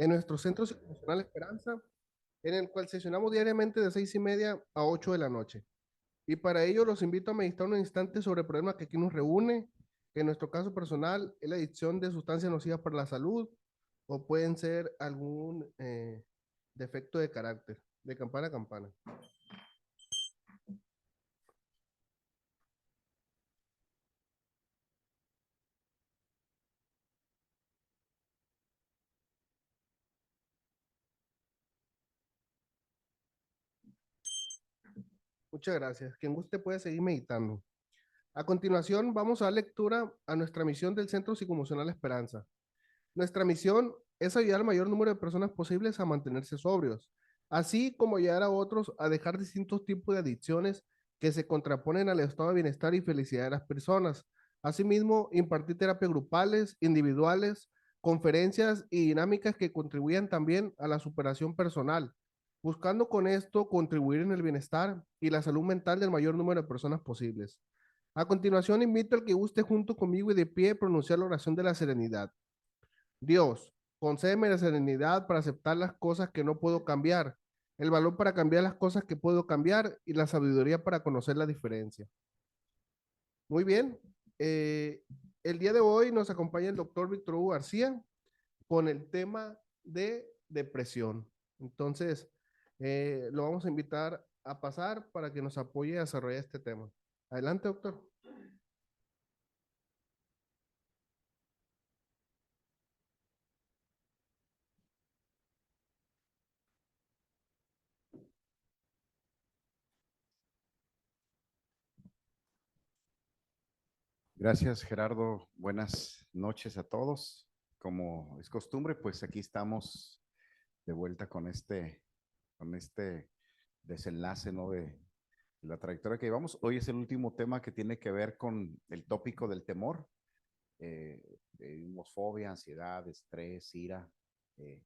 en nuestro Centro Psicoemocional Esperanza, en el cual sesionamos diariamente de 6:30 a 8 de la noche. Y para ello los invito a meditar un instante sobre el problema que aquí nos reúne, que en nuestro caso personal es la adicción de sustancias nocivas para la salud o pueden ser algún defecto de carácter, de campana a campana. Muchas gracias. Quien guste puede seguir meditando. A continuación, vamos a dar lectura a nuestra misión del Centro Psicoemocional Esperanza. Nuestra misión es ayudar al mayor número de personas posibles a mantenerse sobrios, así como ayudar a otros a dejar distintos tipos de adicciones que se contraponen al estado de bienestar y felicidad de las personas. Asimismo, impartir terapias grupales, individuales, conferencias y dinámicas que contribuyan también a la superación personal, buscando con esto contribuir en el bienestar y la salud mental del mayor número de personas posibles. A continuación, invito al que guste junto conmigo y de pie pronunciar la oración de la serenidad. Dios, concédeme la serenidad para aceptar las cosas que no puedo cambiar, el valor para cambiar las cosas que puedo cambiar y la sabiduría para conocer la diferencia. Muy bien. eh, el día de hoy nos acompaña el doctor Víctor Hugo García con el tema de depresión. Entonces, lo vamos a invitar a pasar para que nos apoye a desarrollar este tema. Adelante, doctor. Gracias, Gerardo. Buenas noches a todos. Como es costumbre, pues aquí estamos de vuelta con este desenlace, ¿no? De la trayectoria que llevamos. Hoy es el último tema que tiene que ver con el tópico del temor, fobia, ansiedad, estrés, ira. Eh,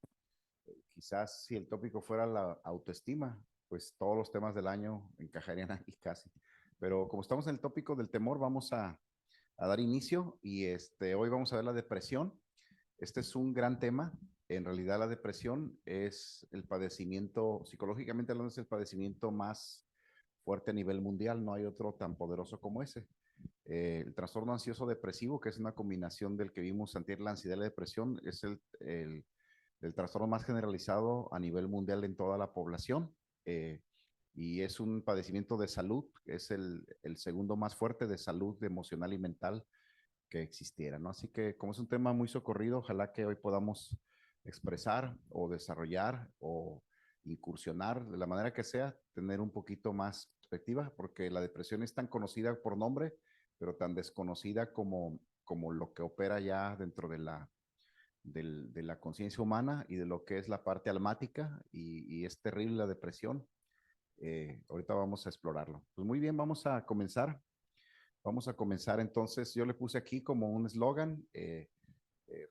Quizás si el tópico fuera la autoestima, pues todos los temas del año encajarían aquí casi. Pero como estamos en el tópico del temor, vamos a dar inicio y hoy vamos a ver la depresión. Este es un gran tema. En realidad la depresión es el padecimiento, psicológicamente hablando, es el padecimiento más fuerte a nivel mundial. No hay otro tan poderoso como ese. El trastorno ansioso depresivo, que es una combinación del que vimos antes, la ansiedad y la depresión, es el trastorno más generalizado a nivel mundial en toda la población. Y es un padecimiento de salud, es el segundo más fuerte de salud emocional y mental que existiera, ¿no? Así que como es un tema muy socorrido, ojalá que hoy podamos expresar o desarrollar o incursionar de la manera que sea, tener un poquito más perspectiva, porque la depresión es tan conocida por nombre, pero tan desconocida como lo que opera ya dentro de la conciencia humana y de lo que es la parte almática, y es terrible la depresión. Ahorita vamos a explorarlo. Pues muy bien, vamos a comenzar. Vamos a comenzar entonces. Yo le puse aquí como un eslogan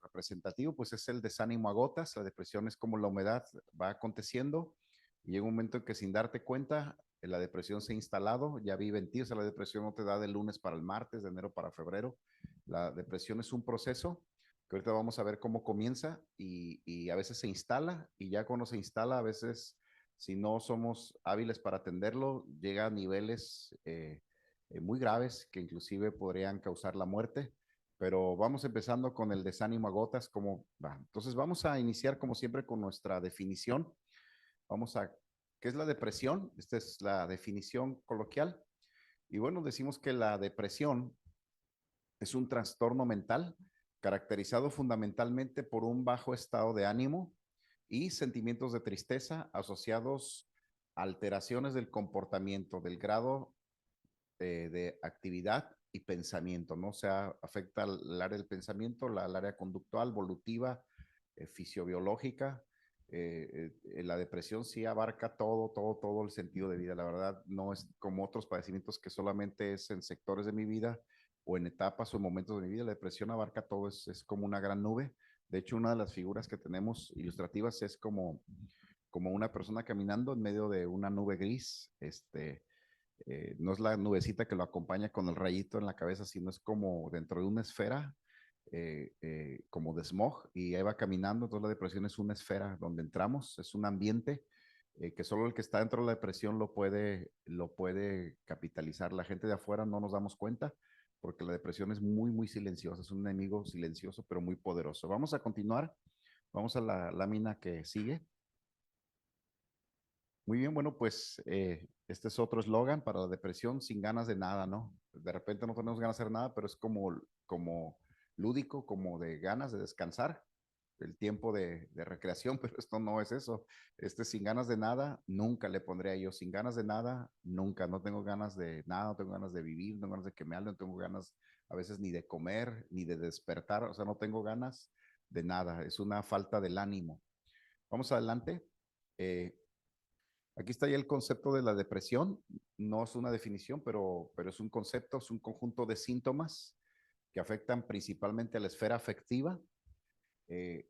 representativo, pues es el desánimo a gotas. La depresión es como la humedad va aconteciendo y llega un momento en que sin darte cuenta, la depresión se ha instalado, ya vive en ti. O sea, la depresión no te da de lunes para el martes, de enero para febrero. La depresión es un proceso que ahorita vamos a ver cómo comienza y a veces se instala, y ya cuando se instala, a veces, si no somos hábiles para atenderlo, llega a niveles muy graves que inclusive podrían causar la muerte. Pero vamos empezando con el desánimo a gotas, ¿cómo va? Entonces vamos a iniciar como siempre con nuestra definición. Vamos a, ¿qué es la depresión? Esta es la definición coloquial. Y bueno, decimos que la depresión es un trastorno mental caracterizado fundamentalmente por un bajo estado de ánimo y sentimientos de tristeza asociados a alteraciones del comportamiento, del grado de actividad y pensamiento, ¿no? O sea, afecta al área del pensamiento, al área conductual, evolutiva, fisiobiológica. La depresión sí abarca todo el sentido de vida. La verdad, no es como otros padecimientos que solamente es en sectores de mi vida o en etapas o momentos de mi vida. La depresión abarca todo, es como una gran nube. De hecho, una de las figuras que tenemos ilustrativas es como una persona caminando en medio de una nube gris. No es la nubecita que lo acompaña con el rayito en la cabeza, sino es como dentro de una esfera como de smog y ahí va caminando. Entonces la depresión es una esfera donde entramos, es un ambiente que solo el que está dentro de la depresión lo puede capitalizar. La gente de afuera no nos damos cuenta porque la depresión es muy, muy silenciosa, es un enemigo silencioso pero muy poderoso. Vamos a continuar, vamos a la lámina que sigue. Muy bien, bueno, pues este es otro eslogan para la depresión, sin ganas de nada, ¿no? De repente no tenemos ganas de hacer nada, pero es como lúdico, como de ganas de descansar, el tiempo de recreación, pero esto no es eso. Este sin ganas de nada, nunca le pondría yo, sin ganas de nada, nunca, no tengo ganas de nada, no tengo ganas de vivir, no tengo ganas de que me hablen, no tengo ganas a veces ni de comer, ni de despertar, o sea, no tengo ganas de nada, es una falta del ánimo. Vamos adelante. Eh, Aquí está ya el concepto de la depresión. No es una definición, pero es un concepto, es un conjunto de síntomas que afectan principalmente a la esfera afectiva, eh,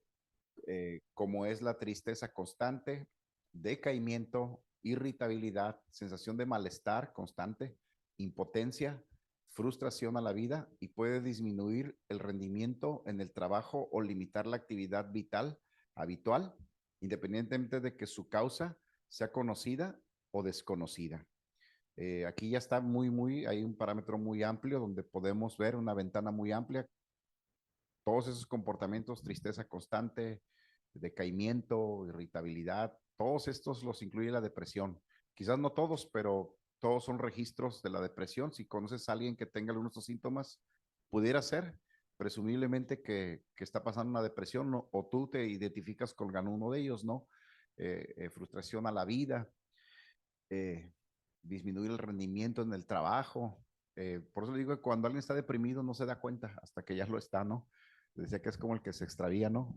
como es la tristeza constante, decaimiento, irritabilidad, sensación de malestar constante, impotencia, frustración a la vida y puede disminuir el rendimiento en el trabajo o limitar la actividad vital habitual, independientemente de que su causa sea conocida o desconocida. Aquí ya está hay un parámetro muy amplio donde podemos ver una ventana muy amplia, todos esos comportamientos, tristeza constante, decaimiento, irritabilidad, todos estos los incluye la depresión. Quizás no todos, pero todos son registros de la depresión. Si conoces a alguien que tenga algunos de estos síntomas, pudiera ser presumiblemente que está pasando una depresión, ¿no? O tú te identificas con uno de ellos, ¿no? Frustración a la vida, eh, disminuir el rendimiento en el trabajo. Por eso digo que cuando alguien está deprimido no se da cuenta hasta que ya lo está, ¿no? Decía que es como el que se extravía, ¿no?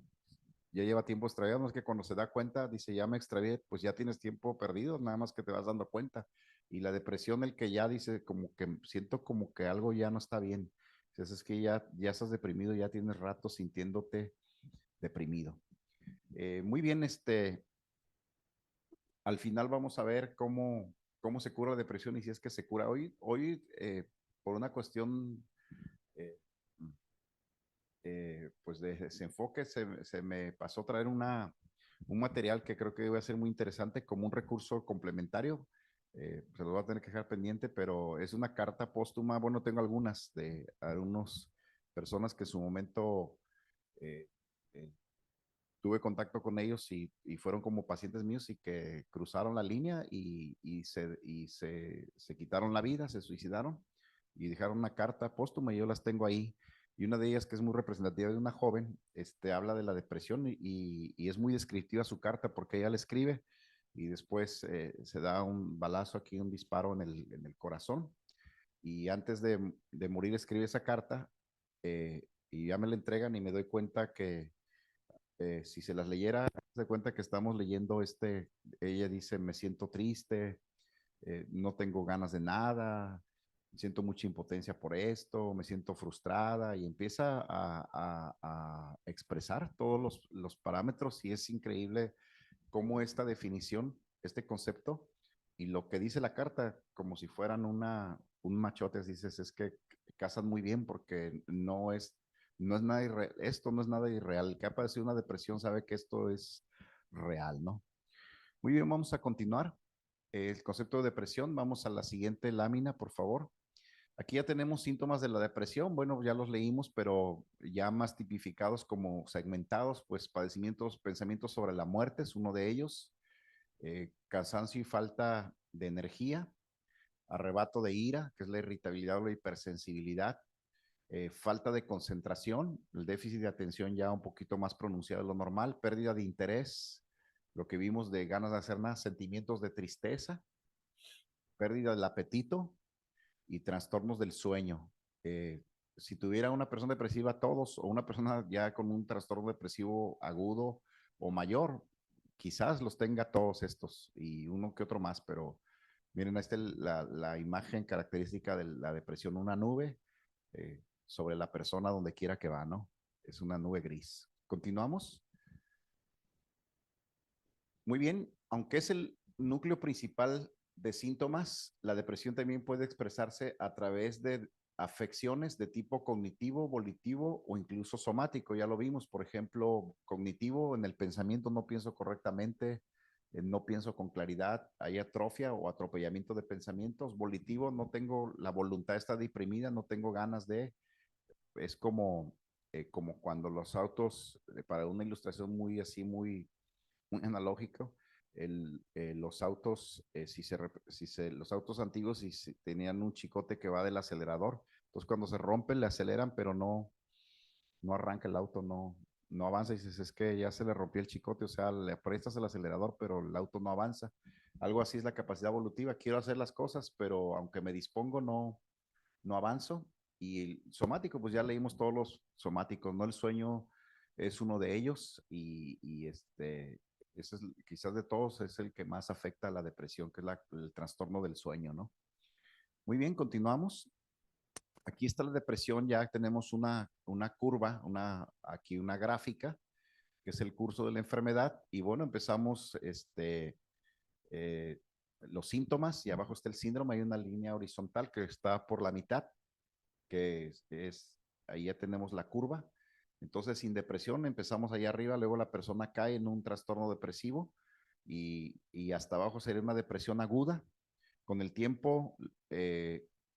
Ya lleva tiempo extraviado, no es que cuando se da cuenta, dice, ya me extravié, pues ya tienes tiempo perdido, nada más que te vas dando cuenta. Y la depresión, el que ya dice, como que siento como que algo ya no está bien. Entonces es que ya estás deprimido, ya tienes rato sintiéndote deprimido. Muy bien, al final vamos a ver cómo se cura la depresión y si es que se cura hoy por una cuestión eh, pues de desenfoque, se me pasó a traer un material que creo que va a ser muy interesante como un recurso complementario. Se lo voy a tener que dejar pendiente, pero es una carta póstuma. Bueno, tengo algunas de algunas personas que en su momento eh, eh, tuve contacto con ellos y fueron como pacientes míos y que cruzaron la línea se quitaron la vida, se suicidaron y dejaron una carta póstuma y yo las tengo ahí. Y una de ellas, que es muy representativa de una joven, habla de la depresión y es muy descriptiva su carta porque ella le escribe y después se da un balazo aquí, un disparo en el corazón. Y antes de morir escribe esa carta y ya me la entregan y me doy cuenta que si se las leyera, se cuenta que estamos leyendo ella dice, me siento triste, no tengo ganas de nada, siento mucha impotencia por esto, me siento frustrada y empieza a expresar todos los parámetros y es increíble cómo esta definición, este concepto y lo que dice la carta, como si fueran un machote, dices, es que casan muy bien porque no es nada irreal, esto no es nada irreal. El que ha padecido una depresión sabe que esto es real, ¿no? Muy bien, vamos a continuar. El concepto de depresión, vamos a la siguiente lámina, por favor. Aquí ya tenemos síntomas de la depresión, bueno, ya los leímos, pero ya más tipificados como segmentados, pues padecimientos, pensamientos sobre la muerte es uno de ellos, cansancio y falta de energía, arrebato de ira, que es la irritabilidad o la hipersensibilidad, falta de concentración, el déficit de atención ya un poquito más pronunciado de lo normal, pérdida de interés, lo que vimos de ganas de hacer nada, sentimientos de tristeza, pérdida del apetito y trastornos del sueño. Eh, si tuviera una persona depresiva, todos, o una persona ya con un trastorno depresivo agudo o mayor, quizás los tenga todos estos y uno que otro más, pero miren, esta es la imagen característica de la depresión, una nube sobre la persona donde quiera que va, ¿no? Es una nube gris. ¿Continuamos? Muy bien, aunque es el núcleo principal de síntomas, la depresión también puede expresarse a través de afecciones de tipo cognitivo, volitivo o incluso somático. Ya lo vimos, por ejemplo, cognitivo, en el pensamiento no pienso correctamente, no pienso con claridad, hay atrofia o atropellamiento de pensamientos. Volitivo, no tengo, la voluntad está deprimida, no tengo ganas de, es como cuando los autos, para una ilustración muy así, muy analógico, los autos, los autos antiguos, si tenían un chicote que va del acelerador, entonces cuando se rompe le aceleran, pero no arranca el auto, no avanza, y dices, es que ya se le rompió el chicote, o sea, le prestas el acelerador, pero el auto no avanza. Algo así es la capacidad evolutiva, quiero hacer las cosas, pero aunque me dispongo, no avanzo. Y el somático, pues ya leímos todos los somáticos, ¿no? El sueño es uno de ellos y ese es, quizás de todos, es el que más afecta a la depresión, que es el trastorno del sueño, ¿no? Muy bien, continuamos. Aquí está la depresión, ya tenemos una curva, aquí una gráfica, que es el curso de la enfermedad. Y bueno, empezamos eh, los síntomas y abajo está el síndrome. Hay una línea horizontal que está por la mitad, que ahí ya tenemos la curva. Entonces, sin depresión, empezamos allá arriba, luego la persona cae en un trastorno depresivo y hasta abajo sería una depresión aguda. Con el tiempo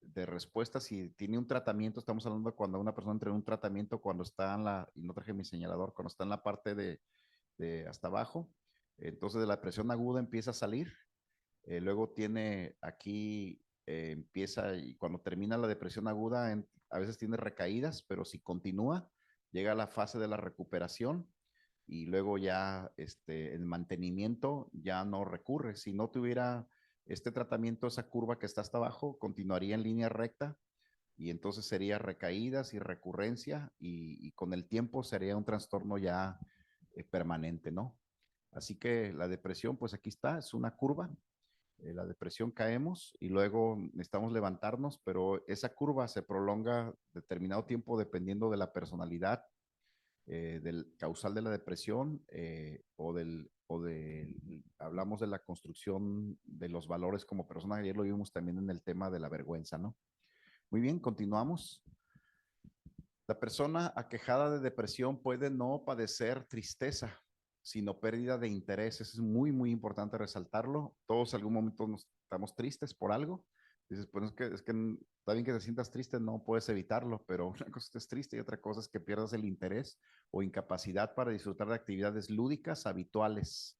de respuesta, si tiene un tratamiento, estamos hablando de cuando una persona entra en un tratamiento, cuando está y no traje mi señalador, cuando está en la parte de hasta abajo, entonces de la depresión aguda empieza a salir, luego tiene aquí, empieza y cuando termina la depresión aguda, a veces tiene recaídas, pero si continúa, llega a la fase de la recuperación y luego ya el mantenimiento ya no recurre. Si no tuviera este tratamiento, esa curva que está hasta abajo continuaría en línea recta y entonces sería recaídas y recurrencia y con el tiempo sería un trastorno ya permanente, ¿no? Así que la depresión, pues aquí está, es una curva. La depresión caemos y luego necesitamos levantarnos, pero esa curva se prolonga determinado tiempo dependiendo de la personalidad del causal de la depresión hablamos de la construcción de los valores como persona. Ayer lo vimos también en el tema de la vergüenza, ¿no? Muy bien, continuamos. La persona aquejada de depresión puede no padecer tristeza, sino pérdida de interés. Eso es muy, muy importante resaltarlo. Todos en algún momento estamos tristes por algo. Dices, pues es que está bien que te sientas triste, no puedes evitarlo, pero una cosa es que estés triste y otra cosa es que pierdas el interés o incapacidad para disfrutar de actividades lúdicas habituales,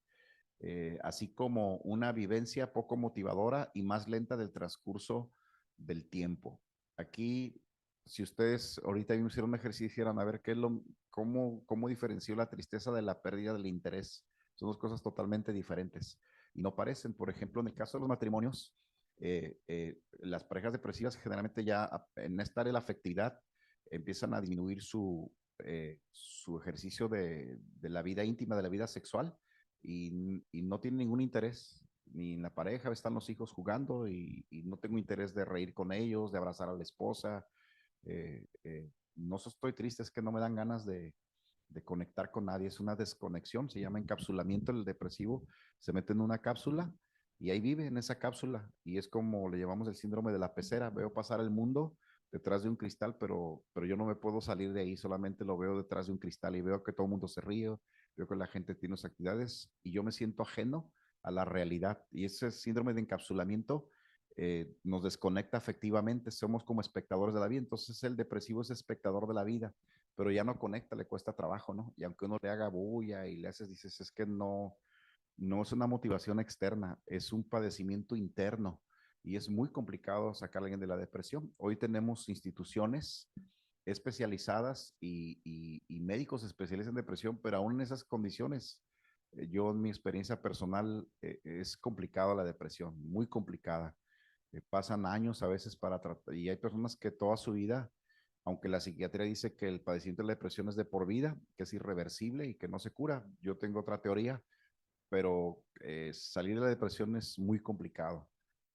así como una vivencia poco motivadora y más lenta del transcurso del tiempo. Aquí, si ustedes ahorita hicieron un ejercicio y dijeran, a ver, cómo diferenció la tristeza de la pérdida del interés. Son dos cosas totalmente diferentes y no parecen. Por ejemplo, en el caso de los matrimonios, las parejas depresivas generalmente ya en esta área de la afectividad empiezan a disminuir su ejercicio de la vida íntima, de la vida sexual, y no tiene ningún interés ni en la pareja, están los hijos jugando y no tengo interés de reír con ellos, de abrazar a la esposa. No estoy triste, es que no me dan ganas de conectar con nadie, es una desconexión, se llama encapsulamiento. El depresivo se mete en una cápsula y ahí vive en esa cápsula y es como le llamamos el síndrome de la pecera. Veo pasar el mundo detrás de un cristal, pero yo no me puedo salir de ahí, solamente lo veo detrás de un cristal y veo que todo el mundo se ríe, veo que la gente tiene sus actividades y yo me siento ajeno a la realidad. Y ese síndrome de encapsulamiento nos desconecta afectivamente, somos como espectadores de la vida. Entonces el depresivo es espectador de la vida, pero ya no conecta, le cuesta trabajo, ¿no? Y aunque uno le haga bulla y le haces, dices, es que no es una motivación externa, es un padecimiento interno y es muy complicado sacar a alguien de la depresión. Hoy tenemos instituciones especializadas y médicos especialistas en depresión, pero aún en esas condiciones, yo en mi experiencia personal, es complicada la depresión, muy complicada. Pasan años a veces para tratar, y hay personas que toda su vida, aunque la psiquiatría dice que el padecimiento de la depresión es de por vida, que es irreversible y que no se cura, yo tengo otra teoría, pero salir de la depresión es muy complicado.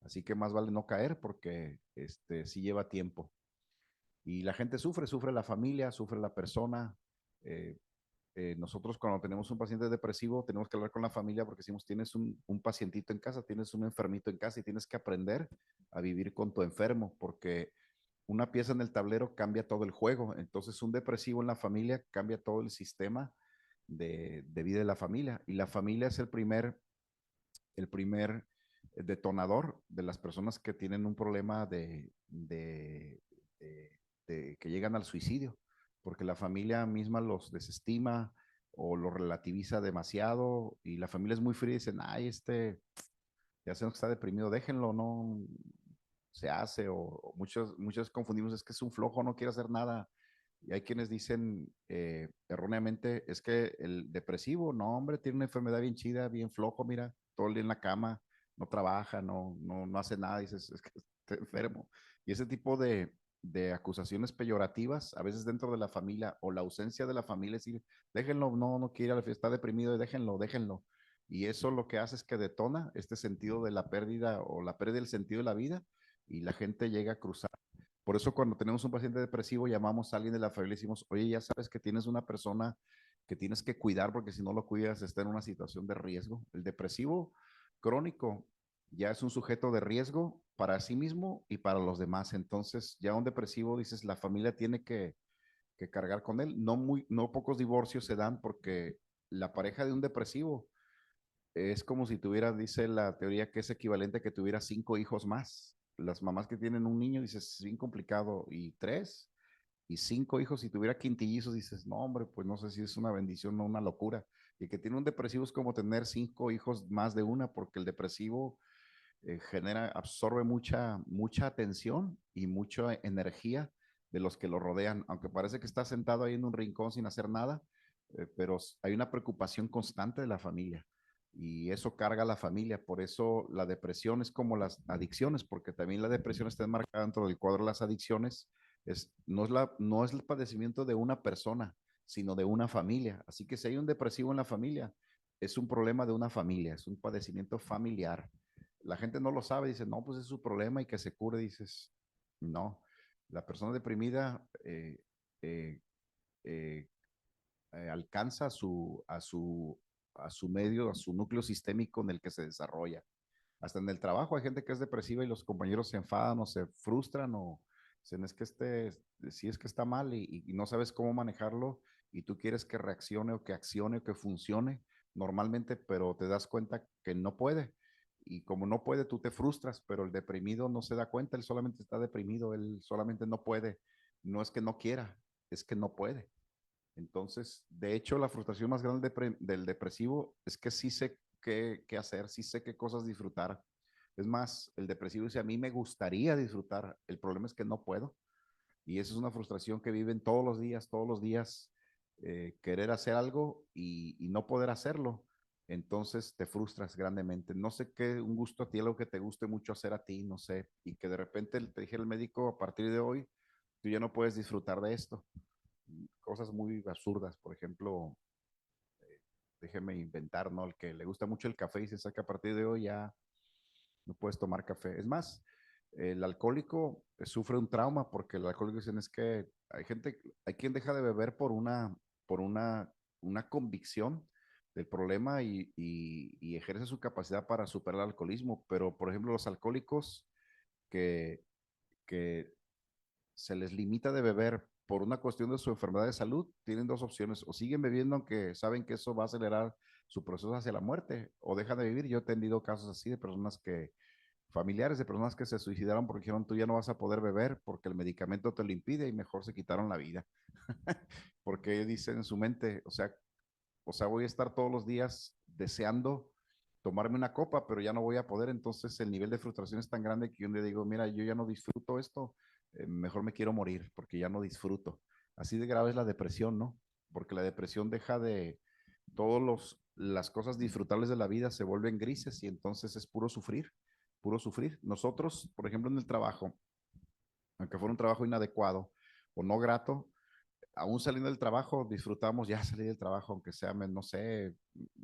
Así que más vale no caer porque sí lleva tiempo. Y la gente sufre la familia, sufre la persona. eh, Nosotros cuando tenemos un paciente depresivo tenemos que hablar con la familia porque decimos, tienes un pacientito en casa, tienes un enfermito en casa y tienes que aprender a vivir con tu enfermo porque una pieza en el tablero cambia todo el juego. Entonces, un depresivo en la familia cambia todo el sistema de vida de la familia. Y la familia es el primer detonador de las personas que tienen un problema que llegan al suicidio, porque la familia misma los desestima o los relativiza demasiado y la familia es muy fría y dicen, ay, ya sabemos que está deprimido, déjenlo, no se hace, o muchos confundimos, es que es un flojo, no quiere hacer nada. Y hay quienes dicen erróneamente, es que el depresivo, no, hombre, tiene una enfermedad bien chida, bien flojo, mira, todo el día en la cama, no trabaja, no hace nada, dices, es que está enfermo. Y ese tipo de acusaciones peyorativas, a veces dentro de la familia, o la ausencia de la familia, es decir, déjenlo, no quiere ir a la fiesta, está deprimido, déjenlo. Y eso lo que hace es que detona este sentido de la pérdida o la pérdida del sentido de la vida y la gente llega a cruzar. Por eso cuando tenemos un paciente depresivo llamamos a alguien de la familia y decimos, oye, ya sabes que tienes una persona que tienes que cuidar porque si no lo cuidas está en una situación de riesgo. El depresivo crónico ya es un sujeto de riesgo para sí mismo y para los demás. Entonces ya un depresivo, dices, la familia tiene que cargar con él. No pocos divorcios se dan porque la pareja de un depresivo es como si tuviera, dice la teoría, que es equivalente a que tuviera 5 hijos más. Las mamás que tienen un niño, dices, es bien complicado, y 3 y 5 hijos, si tuviera quintillizos, dices, no, hombre, pues no sé si es una bendición o una locura. Y que tiene un depresivo es como tener 5 hijos más de una, porque el depresivo absorbe mucha atención y mucha energía de los que lo rodean, aunque parece que está sentado ahí en un rincón sin hacer nada, pero hay una preocupación constante de la familia y eso carga a la familia. Por eso la depresión es como las adicciones, porque también la depresión está enmarcada dentro del cuadro de las adicciones. No es el padecimiento de una persona, sino de una familia. Así que si hay un depresivo en la familia, es un problema de una familia, es un padecimiento familiar. La gente no lo sabe, dice, no, pues es su problema y que se cure, dices, no. La persona deprimida eh, eh, alcanza a su medio, a su núcleo sistémico en el que se desarrolla. Hasta en el trabajo hay gente que es depresiva y los compañeros se enfadan o se frustran o dicen, si es que está mal y no sabes cómo manejarlo y tú quieres que reaccione o que accione o que funcione normalmente, pero te das cuenta que no puede. Y como no puede, tú te frustras, pero el deprimido no se da cuenta, él solamente está deprimido, él solamente no puede. No es que no quiera, es que no puede. Entonces, de hecho, la frustración más grande del depresivo es que sí sé qué hacer, sí sé qué cosas disfrutar. Es más, el depresivo dice, a mí me gustaría disfrutar, el problema es que no puedo. Y esa es una frustración que viven todos los días, querer hacer algo y no poder hacerlo. Entonces te frustras grandemente. No sé qué, un gusto a ti, algo que te guste mucho hacer a ti, no sé, y que de repente te dijera el médico, a partir de hoy, tú ya no puedes disfrutar de esto. Cosas muy absurdas, por ejemplo, déjeme inventar, ¿no? El que le gusta mucho el café y se saca a partir de hoy ya no puedes tomar café. Es más, el alcohólico sufre un trauma porque el alcohólico dicen es que hay quien deja de beber por una convicción del problema y ejerce su capacidad para superar el alcoholismo. Pero, por ejemplo, los alcohólicos que, que se les limita de beber por una cuestión de su enfermedad de salud, tienen dos opciones: o siguen bebiendo aunque saben que eso va a acelerar su proceso hacia la muerte, o dejan de vivir. Yo he tenido casos así de personas familiares de personas que se suicidaron porque dijeron, tú ya no vas a poder beber porque el medicamento te lo impide y mejor se quitaron la vida. Porque dicen en su mente, o sea, voy a estar todos los días deseando tomarme una copa, pero ya no voy a poder. Entonces el nivel de frustración es tan grande que un día digo, mira, yo ya no disfruto esto, mejor me quiero morir porque ya no disfruto. Así de grave es la depresión, ¿no? Porque la depresión deja de, las cosas disfrutables de la vida se vuelven grises y entonces es puro sufrir, puro sufrir. Nosotros, por ejemplo, en el trabajo, aunque fuera un trabajo inadecuado o no grato, aún saliendo del trabajo, disfrutamos ya salir del trabajo, aunque sea, no sé,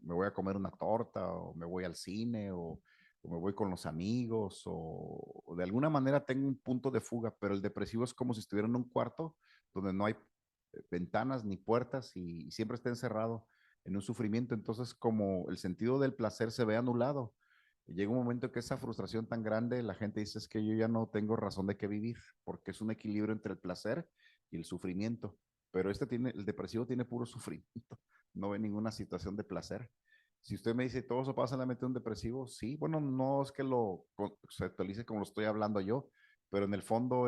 me voy a comer una torta o me voy al cine o me voy con los amigos o de alguna manera tengo un punto de fuga, pero el depresivo es como si estuviera en un cuarto donde no hay ventanas ni puertas y siempre está encerrado en un sufrimiento. Entonces, como el sentido del placer se ve anulado, llega un momento que esa frustración tan grande, la gente dice es que yo ya no tengo razón de qué vivir, porque es un equilibrio entre el placer y el sufrimiento. Pero el depresivo tiene puro sufrimiento, no ve ninguna situación de placer. Si usted me dice, ¿todo eso pasa en la mente de un depresivo? Sí, bueno, no es que lo conceptualice como lo estoy hablando yo, pero en el fondo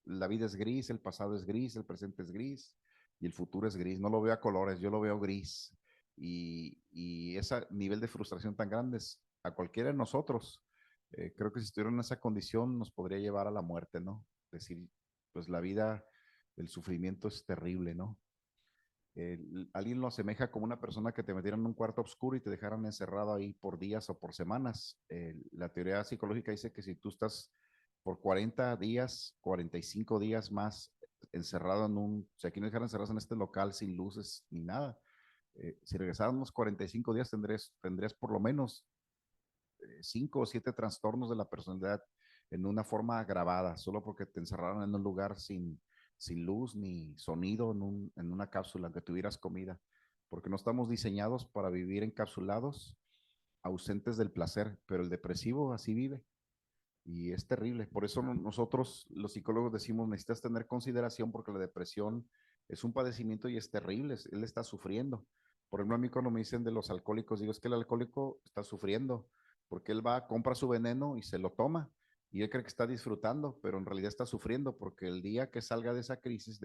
la vida es gris, el pasado es gris, el presente es gris y el futuro es gris. No lo veo a colores, yo lo veo gris. Y ese nivel de frustración tan grande a cualquiera de nosotros, creo que si estuviera en esa condición nos podría llevar a la muerte, ¿no? Decir, pues la vida, el sufrimiento es terrible, ¿no? Alguien lo asemeja como una persona que te metieran en un cuarto oscuro y te dejaran encerrado ahí por días o por semanas. La teoría psicológica dice que si tú estás por 40 días, 45 días más encerrado si aquí nos dejaran encerrados en este local sin luces ni nada, si regresaran unos 45 días tendrías por lo menos 5 o 7 trastornos de la personalidad en una forma agravada, solo porque te encerraron en un lugar sin luz ni sonido, en una cápsula, que tuvieras comida, porque no estamos diseñados para vivir encapsulados, ausentes del placer, pero el depresivo así vive. Y es terrible. Por eso nosotros, los psicólogos, decimos, necesitas tener consideración porque la depresión es un padecimiento y es terrible. Él está sufriendo. Por ejemplo, a mí cuando me dicen de los alcohólicos, digo, es que el alcohólico está sufriendo porque él va, compra su veneno y se lo toma. Y él cree que está disfrutando, pero en realidad está sufriendo porque el día que salga de esa crisis,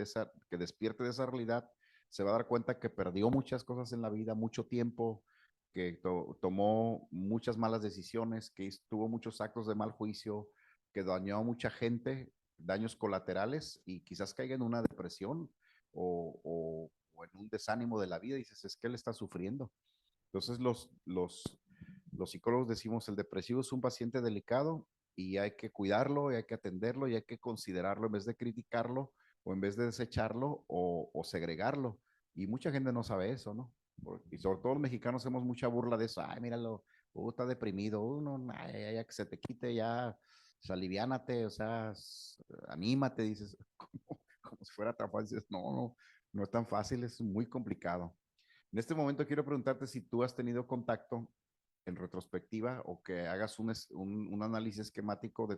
que despierte de esa realidad, se va a dar cuenta que perdió muchas cosas en la vida, mucho tiempo, que tomó muchas malas decisiones, que tuvo muchos actos de mal juicio, que dañó a mucha gente, daños colaterales y quizás caiga en una depresión o en un desánimo de la vida y dices, es que él está sufriendo. Entonces los psicólogos decimos, el depresivo es un paciente delicado y hay que cuidarlo y hay que atenderlo y hay que considerarlo en vez de criticarlo o en vez de desecharlo o segregarlo. Y mucha gente no sabe eso, ¿no? Y sobre todo los mexicanos hacemos mucha burla de eso. Ay, míralo, está deprimido, uno, ay, ya que se te quite, ya, aliviánate, o sea, anímate, dices, como si fuera tan fácil. Dices, no es tan fácil, es muy complicado. En este momento quiero preguntarte si tú has tenido contacto en retrospectiva o que hagas un análisis esquemático de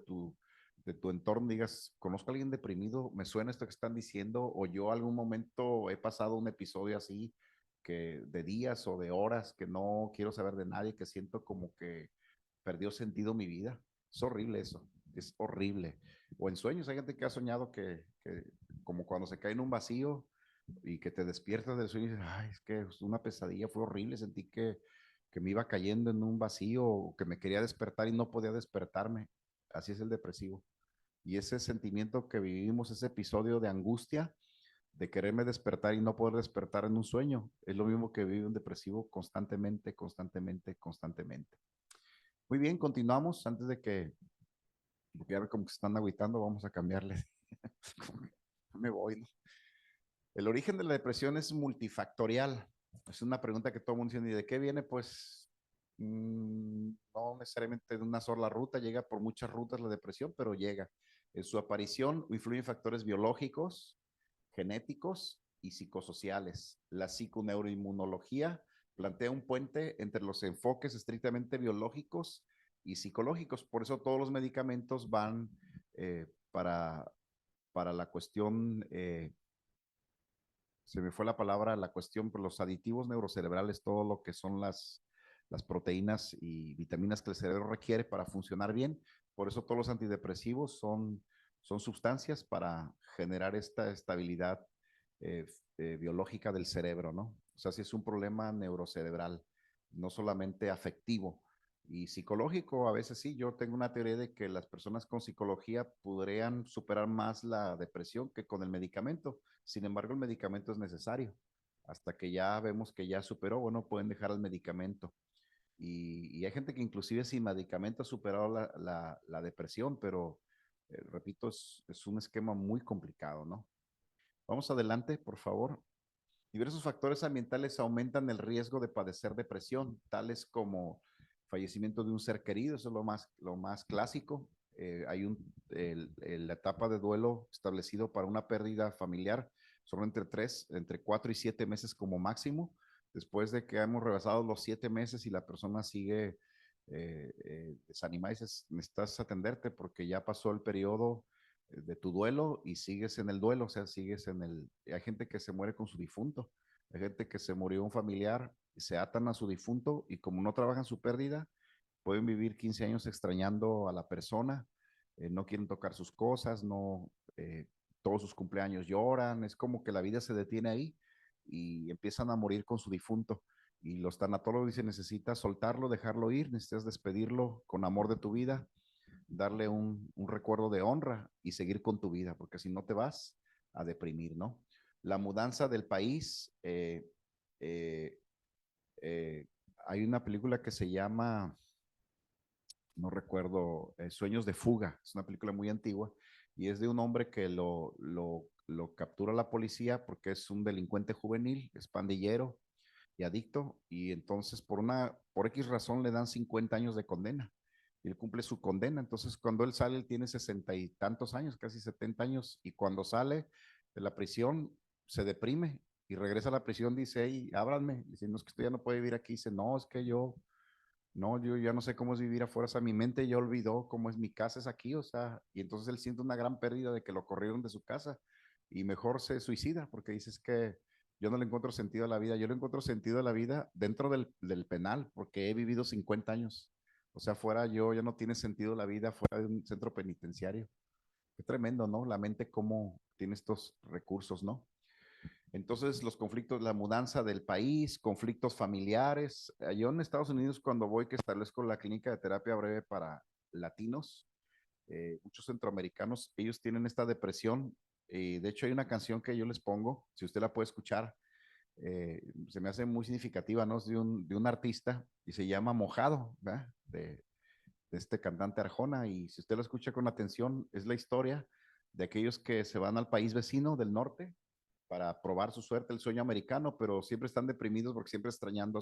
tu entorno, digas, conozco a alguien deprimido, me suena esto que están diciendo, o yo algún momento he pasado un episodio así, que de días o de horas que no quiero saber de nadie, que siento como que perdió sentido mi vida. Es horrible eso, es horrible. O en sueños, hay gente que ha soñado que como cuando se cae en un vacío y que te despiertas del sueño y dices, ay, es que es una pesadilla, fue horrible, sentí que me iba cayendo en un vacío o que me quería despertar y no podía despertarme. Así es el depresivo. Y ese sentimiento que vivimos, ese episodio de angustia, de quererme despertar y no poder despertar en un sueño, es lo mismo que vive un depresivo constantemente, constantemente, constantemente. Muy bien, continuamos. Antes de que, porque ya ve como que se están agüitando, vamos a cambiarle. Me voy, ¿no? El origen de la depresión es multifactorial. Es una pregunta que todo el mundo dice, ¿y de qué viene? Pues no necesariamente de una sola ruta, llega por muchas rutas la depresión, pero llega. En su aparición influyen factores biológicos, genéticos y psicosociales. La psiconeuroinmunología plantea un puente entre los enfoques estrictamente biológicos y psicológicos. Por eso todos los medicamentos van para la cuestión se me fue la palabra, la cuestión, por los aditivos neurocerebrales, todo lo que son las proteínas y vitaminas que el cerebro requiere para funcionar bien. Por eso todos los antidepresivos son sustancias para generar esta estabilidad biológica del cerebro, ¿no? O sea, si es un problema neurocerebral, no solamente afectivo. Y psicológico, a veces sí, yo tengo una teoría de que las personas con psicología podrían superar más la depresión que con el medicamento. Sin embargo, el medicamento es necesario. Hasta que ya vemos que ya superó, bueno, pueden dejar el medicamento. Y hay gente que inclusive sin medicamento ha superado la depresión, pero repito, es un esquema muy complicado, ¿no? Vamos adelante, por favor. Diversos factores ambientales aumentan el riesgo de padecer depresión, tales como fallecimiento de un ser querido, eso es lo más clásico. Hay la etapa de duelo establecido para una pérdida familiar son entre 4 y 7 meses como máximo. Después de que hemos rebasado los 7 meses y la persona sigue desanimada y dices, necesitas atenderte porque ya pasó el periodo de tu duelo y sigues en el duelo, o sea, sigues en el... Hay gente que se muere con su difunto, hay gente que se murió un familiar, se atan a su difunto y como no trabajan su pérdida, pueden vivir 15 años extrañando a la persona, no quieren tocar sus cosas, no, todos sus cumpleaños lloran, es como que la vida se detiene ahí y empiezan a morir con su difunto. Y los tanatólogos dicen, necesitas soltarlo, dejarlo ir, necesitas despedirlo con amor de tu vida, darle un recuerdo de honra y seguir con tu vida, porque si no te vas a deprimir, ¿no? La mudanza del país, eh, eh, hay una película que se llama, no recuerdo, Sueños de Fuga, es una película muy antigua y es de un hombre que lo captura la policía porque es un delincuente juvenil, es pandillero y adicto, y entonces por X razón le dan 50 años de condena. Y él cumple su condena, entonces cuando él sale, él tiene 60 y tantos años, casi 70 años, y cuando sale de la prisión, se deprime y regresa a la prisión, dice, hey, ábranme, dice, no es que usted ya no puede vivir aquí, dice, no, es que yo ya no sé cómo es vivir afuera, o sea, mi mente ya olvidó cómo es mi casa, es aquí, o sea, y entonces él siente una gran pérdida de que lo corrieron de su casa y mejor se suicida porque dices que yo no le encuentro sentido a la vida, yo le encuentro sentido a la vida dentro del penal porque he vivido 50 años, o sea, fuera yo ya no tiene sentido la vida fuera de un centro penitenciario. Qué tremendo, ¿no? La mente cómo tiene estos recursos, ¿no? Entonces, los conflictos, la mudanza del país, conflictos familiares. Yo en Estados Unidos, cuando voy que establezco la clínica de terapia breve para latinos, muchos centroamericanos, ellos tienen esta depresión. Y de hecho, hay una canción que yo les pongo, si usted la puede escuchar, se me hace muy significativa, ¿no? Es de un artista y se llama Mojado, ¿verdad? De este cantante Arjona. Y si usted lo escucha con atención, es la historia de aquellos que se van al país vecino del norte para probar su suerte, el sueño americano, pero siempre están deprimidos porque siempre extrañando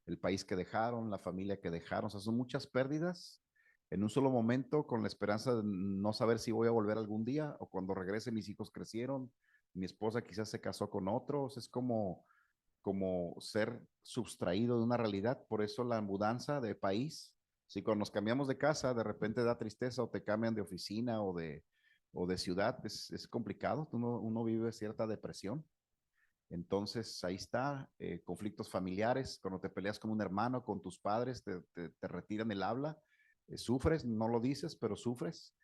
el país que dejaron, la familia que dejaron. O sea, son muchas pérdidas en un solo momento con la esperanza de no saber si voy a volver algún día o cuando regrese mis hijos crecieron, mi esposa quizás se casó con otros. Es como ser sustraído de una realidad. Por eso la mudanza de país, si cuando nos cambiamos de casa de repente da tristeza o te cambian de oficina o de ciudad, es complicado, uno vive cierta depresión. Entonces ahí está, conflictos familiares, cuando te peleas con un hermano, con tus padres, te retiran el habla, sufres, no lo dices, pero sufres.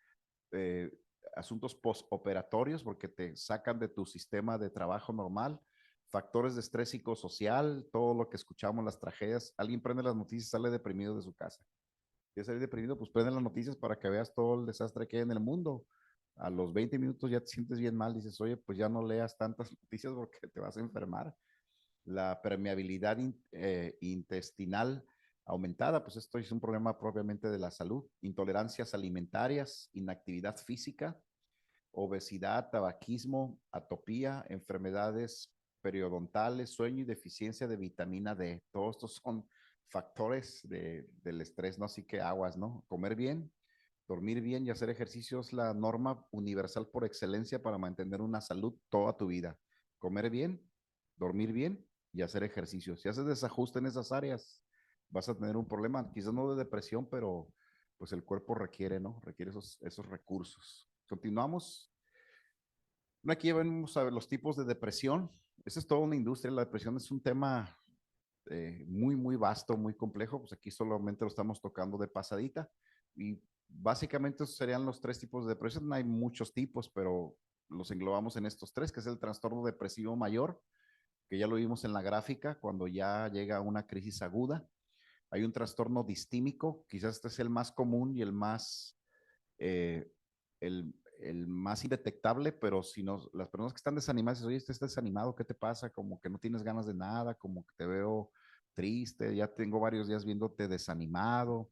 Eh, Asuntos postoperatorios porque te sacan de tu sistema de trabajo normal, factores de estrés psicosocial, todo lo que escuchamos, las tragedias. Alguien prende las noticias, sale deprimido de su casa. ¿Quieres salir deprimido? Pues prende las noticias para que veas todo el desastre que hay en el mundo. A los 20 minutos ya te sientes bien mal, dices, oye, pues ya no leas tantas noticias porque te vas a enfermar. La permeabilidad intestinal aumentada, pues esto es un problema propiamente de la salud. Intolerancias alimentarias, inactividad física, obesidad, tabaquismo, atopía, enfermedades periodontales, sueño y deficiencia de vitamina D. Todos estos son factores del estrés, ¿no? Así que aguas, ¿no? Comer bien, dormir bien y hacer ejercicio es la norma universal por excelencia para mantener una salud toda tu vida. Comer bien, dormir bien y hacer ejercicio. Si haces desajuste en esas áreas, vas a tener un problema, quizás no de depresión, pero pues el cuerpo requiere, ¿no? Requiere esos recursos. Continuamos. Aquí vamos a ver los tipos de depresión. Esa es toda una industria. La depresión es un tema muy, muy vasto, muy complejo. Pues aquí solamente lo estamos tocando de pasadita. Y básicamente esos serían los tres tipos de depresión. Hay muchos tipos, pero los englobamos en estos tres, que es el trastorno depresivo mayor, que ya lo vimos en la gráfica, cuando ya llega una crisis aguda. Hay un trastorno distímico, quizás este es el más común y eh, el más indetectable, pero si no, las personas que están desanimadas, oye, estás desanimado, ¿qué te pasa? Como que no tienes ganas de nada, como que te veo triste, ya tengo varios días viéndote desanimado,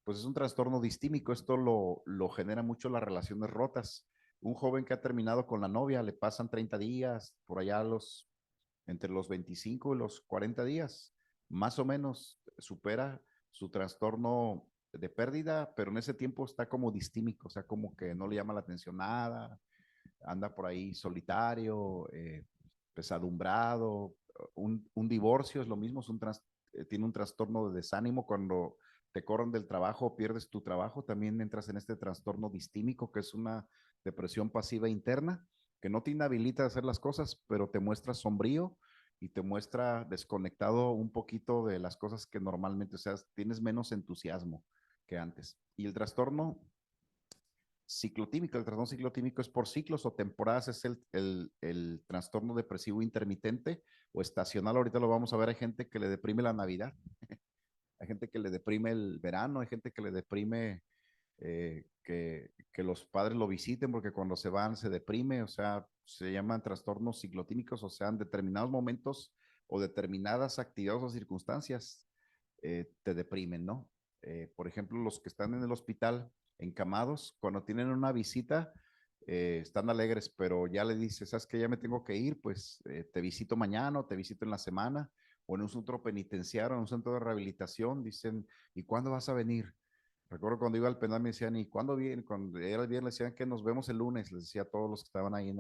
pues es un trastorno distímico, esto lo genera mucho las relaciones rotas. Un joven que ha terminado con la novia, le pasan 30 días, por allá entre los 25 y los 40 días, más o menos supera su trastorno de pérdida, pero en ese tiempo está como distímico, o sea, como que no le llama la atención nada, anda por ahí solitario, pesadumbrado. Un divorcio es lo mismo, tiene un trastorno de desánimo cuando te corren del trabajo, pierdes tu trabajo, también entras en este trastorno distímico, que es una depresión pasiva interna, que no te inhabilita a hacer las cosas, pero te muestra sombrío y te muestra desconectado un poquito de las cosas que normalmente, o sea, tienes menos entusiasmo que antes. Y el trastorno ciclotímico, el trastorno ciclotímico es por ciclos o temporadas, es el trastorno depresivo intermitente o estacional. Ahorita lo vamos a ver, hay gente que le deprime la Navidad, hay gente que le deprime el verano, hay gente que le deprime que los padres lo visiten porque cuando se van se deprime, o sea, se llaman trastornos ciclotímicos, o sea, en determinados momentos o determinadas actividades o circunstancias te deprimen, ¿no? Por ejemplo, los que están en el hospital encamados, cuando tienen una visita, están alegres, pero ya le dices, ¿sabes qué? Ya me tengo que ir, pues te visito mañana o te visito en la semana, o en un centro penitenciario, en un centro de rehabilitación, dicen, ¿y cuándo vas a venir? Recuerdo cuando iba al penal me decían, ¿y cuándo viene? Cuando era el viernes decían que nos vemos el lunes, les decía a todos los que estaban ahí en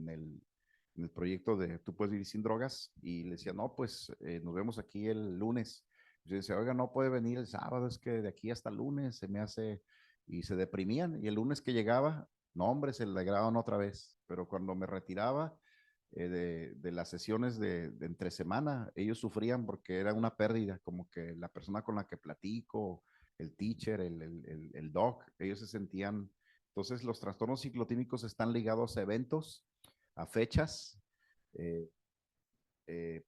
el proyecto de Tú puedes vivir sin drogas, y le decía, no, pues nos vemos aquí el lunes. Yo decía, oiga, no puede venir el sábado, es que de aquí hasta el lunes se me hace, y se deprimían, y el lunes que llegaba, no, hombre, se alegraban otra vez, pero cuando me retiraba de las sesiones de entre semana, ellos sufrían porque era una pérdida, como que la persona con la que platico, el teacher, el doc, ellos se sentían, entonces los trastornos ciclotímicos están ligados a eventos, a fechas, eh,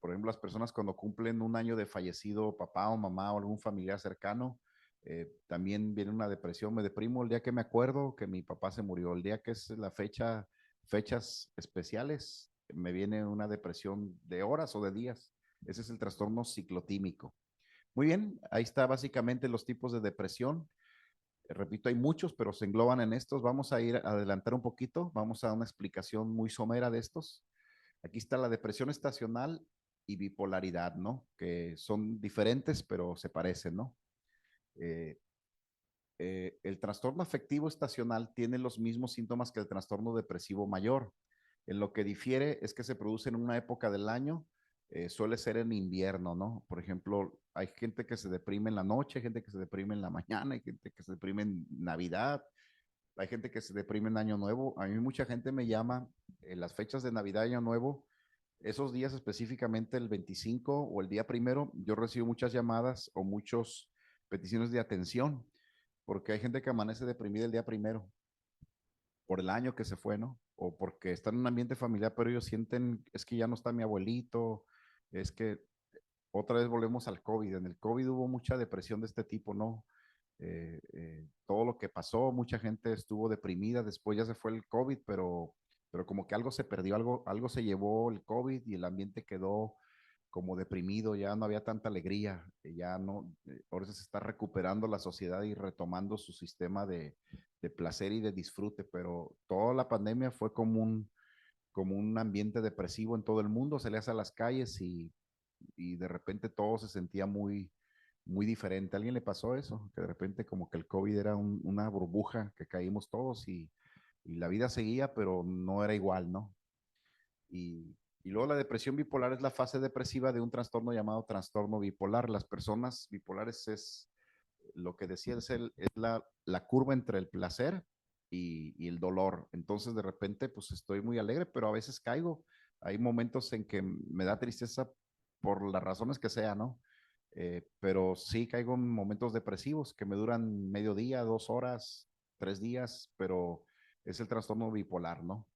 por ejemplo, las personas cuando cumplen un año de fallecido papá o mamá o algún familiar cercano, también viene una depresión, me deprimo el día que me acuerdo que mi papá se murió, el día que es la fecha, fechas especiales, me viene una depresión de horas o de días. Ese es el trastorno ciclotímico. Muy bien, ahí está básicamente los tipos de depresión. Repito, hay muchos, pero se engloban en estos. Vamos a ir a adelantar un poquito, vamos a dar una explicación muy somera de estos. Aquí está la depresión estacional y bipolaridad, ¿no? Que son diferentes, pero se parecen, ¿no? Eh, el trastorno afectivo estacional tiene los mismos síntomas que el trastorno depresivo mayor. En lo que difiere es que se produce en una época del año, suele ser en invierno, ¿no? Por ejemplo, hay gente que se deprime en la noche, hay gente que se deprime en la mañana, hay gente que se deprime en Navidad, hay gente que se deprime en Año Nuevo. A mí mucha gente me llama en las fechas de Navidad y Año Nuevo, esos días específicamente el 25 o el día primero, yo recibo muchas llamadas o muchas peticiones de atención, porque hay gente que amanece deprimida el día primero por el año que se fue, ¿no? O porque están en un ambiente familiar, pero ellos sienten, es que ya no está mi abuelito, es que otra vez volvemos al COVID. En el COVID hubo mucha depresión de este tipo, ¿no? Todo lo que pasó, mucha gente estuvo deprimida, después ya se fue el COVID, pero como que algo se perdió, algo se llevó el COVID y el ambiente quedó como deprimido, ya no había tanta alegría, ya no, ahora se está recuperando la sociedad y retomando su sistema de placer y de disfrute, pero toda la pandemia fue como un ambiente depresivo en todo el mundo, salías a las calles y de repente todo se sentía muy diferente. ¿A alguien le pasó eso? Que de repente como que el COVID era una burbuja que caímos todos y la vida seguía, pero no era igual, ¿no? Y luego la depresión bipolar es la fase depresiva de un trastorno llamado trastorno bipolar. Las personas bipolares es lo que decía, es la curva entre el placer y el dolor. Entonces de repente pues estoy muy alegre, pero a veces caigo. Hay momentos en que me da tristeza por las razones que sea, ¿no? Pero sí caigo en momentos depresivos que me duran medio día, 2 horas, 3 días, pero es el trastorno bipolar, ¿no?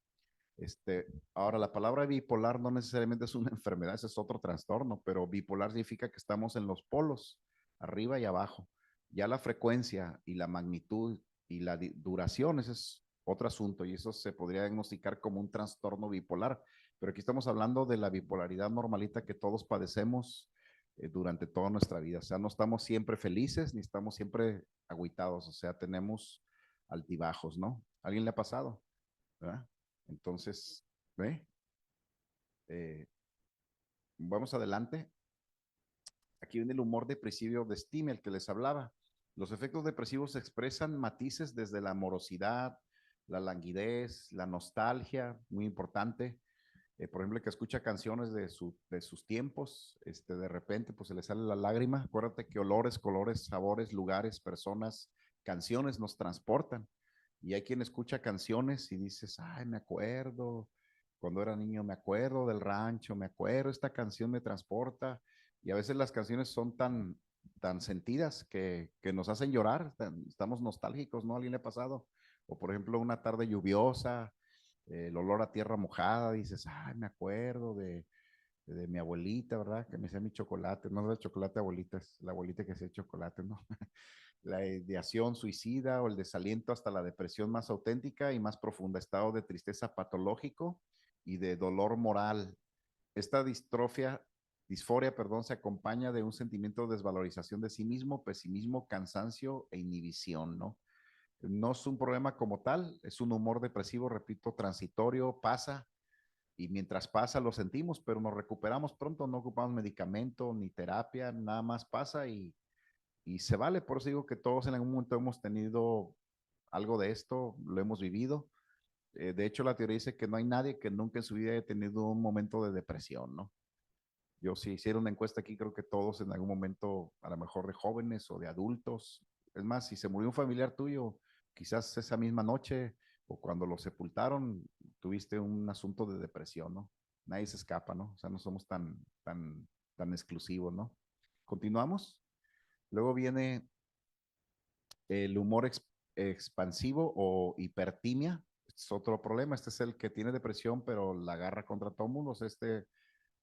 Ahora, la palabra bipolar no necesariamente es una enfermedad, ese es otro trastorno, pero bipolar significa que estamos en los polos, arriba y abajo. Ya la frecuencia y la magnitud y la duración, ese es otro asunto y eso se podría diagnosticar como un trastorno bipolar. Pero aquí estamos hablando de la bipolaridad normalita que todos padecemos durante toda nuestra vida. O sea, no estamos siempre felices ni estamos siempre agüitados, o sea, tenemos altibajos, ¿no? ¿A alguien le ha pasado? ¿Verdad? Entonces, ¿ve? Eh, vamos adelante. Aquí viene el humor depresivo de Stimel, el que les hablaba. Los efectos depresivos expresan matices desde la morosidad, la languidez, la nostalgia, muy importante, Por ejemplo, que escucha canciones de sus tiempos, de repente pues se le sale la lágrima. Acuérdate que olores, colores, sabores, lugares, personas, canciones nos transportan. Y hay quien escucha canciones y dices, ay, me acuerdo, cuando era niño me acuerdo del rancho, me acuerdo, esta canción me transporta. Y a veces las canciones son tan sentidas que nos hacen llorar, estamos nostálgicos, ¿no? A alguien le ha pasado. O por ejemplo, una tarde lluviosa, el olor a tierra mojada, dices, ay, me acuerdo de mi abuelita, ¿verdad? Que me hacía mi chocolate, no de chocolate abuelita, es la abuelita que hacía chocolate, ¿no? La ideación suicida o el desaliento hasta la depresión más auténtica y más profunda, estado de tristeza patológico y de dolor moral. Esta disforia, perdón, se acompaña de un sentimiento de desvalorización de sí mismo, pesimismo, cansancio e inhibición, ¿no? No es un problema como tal, es un humor depresivo, repito, transitorio, pasa y mientras pasa lo sentimos, pero nos recuperamos pronto, no ocupamos medicamento ni terapia, nada más pasa y se vale. Por eso digo que todos en algún momento hemos tenido algo de esto, lo hemos vivido. De hecho, la teoría dice que no hay nadie que nunca en su vida haya tenido un momento de depresión, ¿no? Yo si hiciera una encuesta aquí, creo que todos en algún momento, a lo mejor de jóvenes o de adultos, es más, si se murió un familiar tuyo, quizás esa misma noche o cuando lo sepultaron, tuviste un asunto de depresión, ¿no? Nadie se escapa, ¿no? O sea, no somos tan exclusivos, ¿no? Continuamos. Luego viene el humor expansivo o hipertimia. Este es otro problema. Este es el que tiene depresión, pero la agarra contra todo mundo. O sea,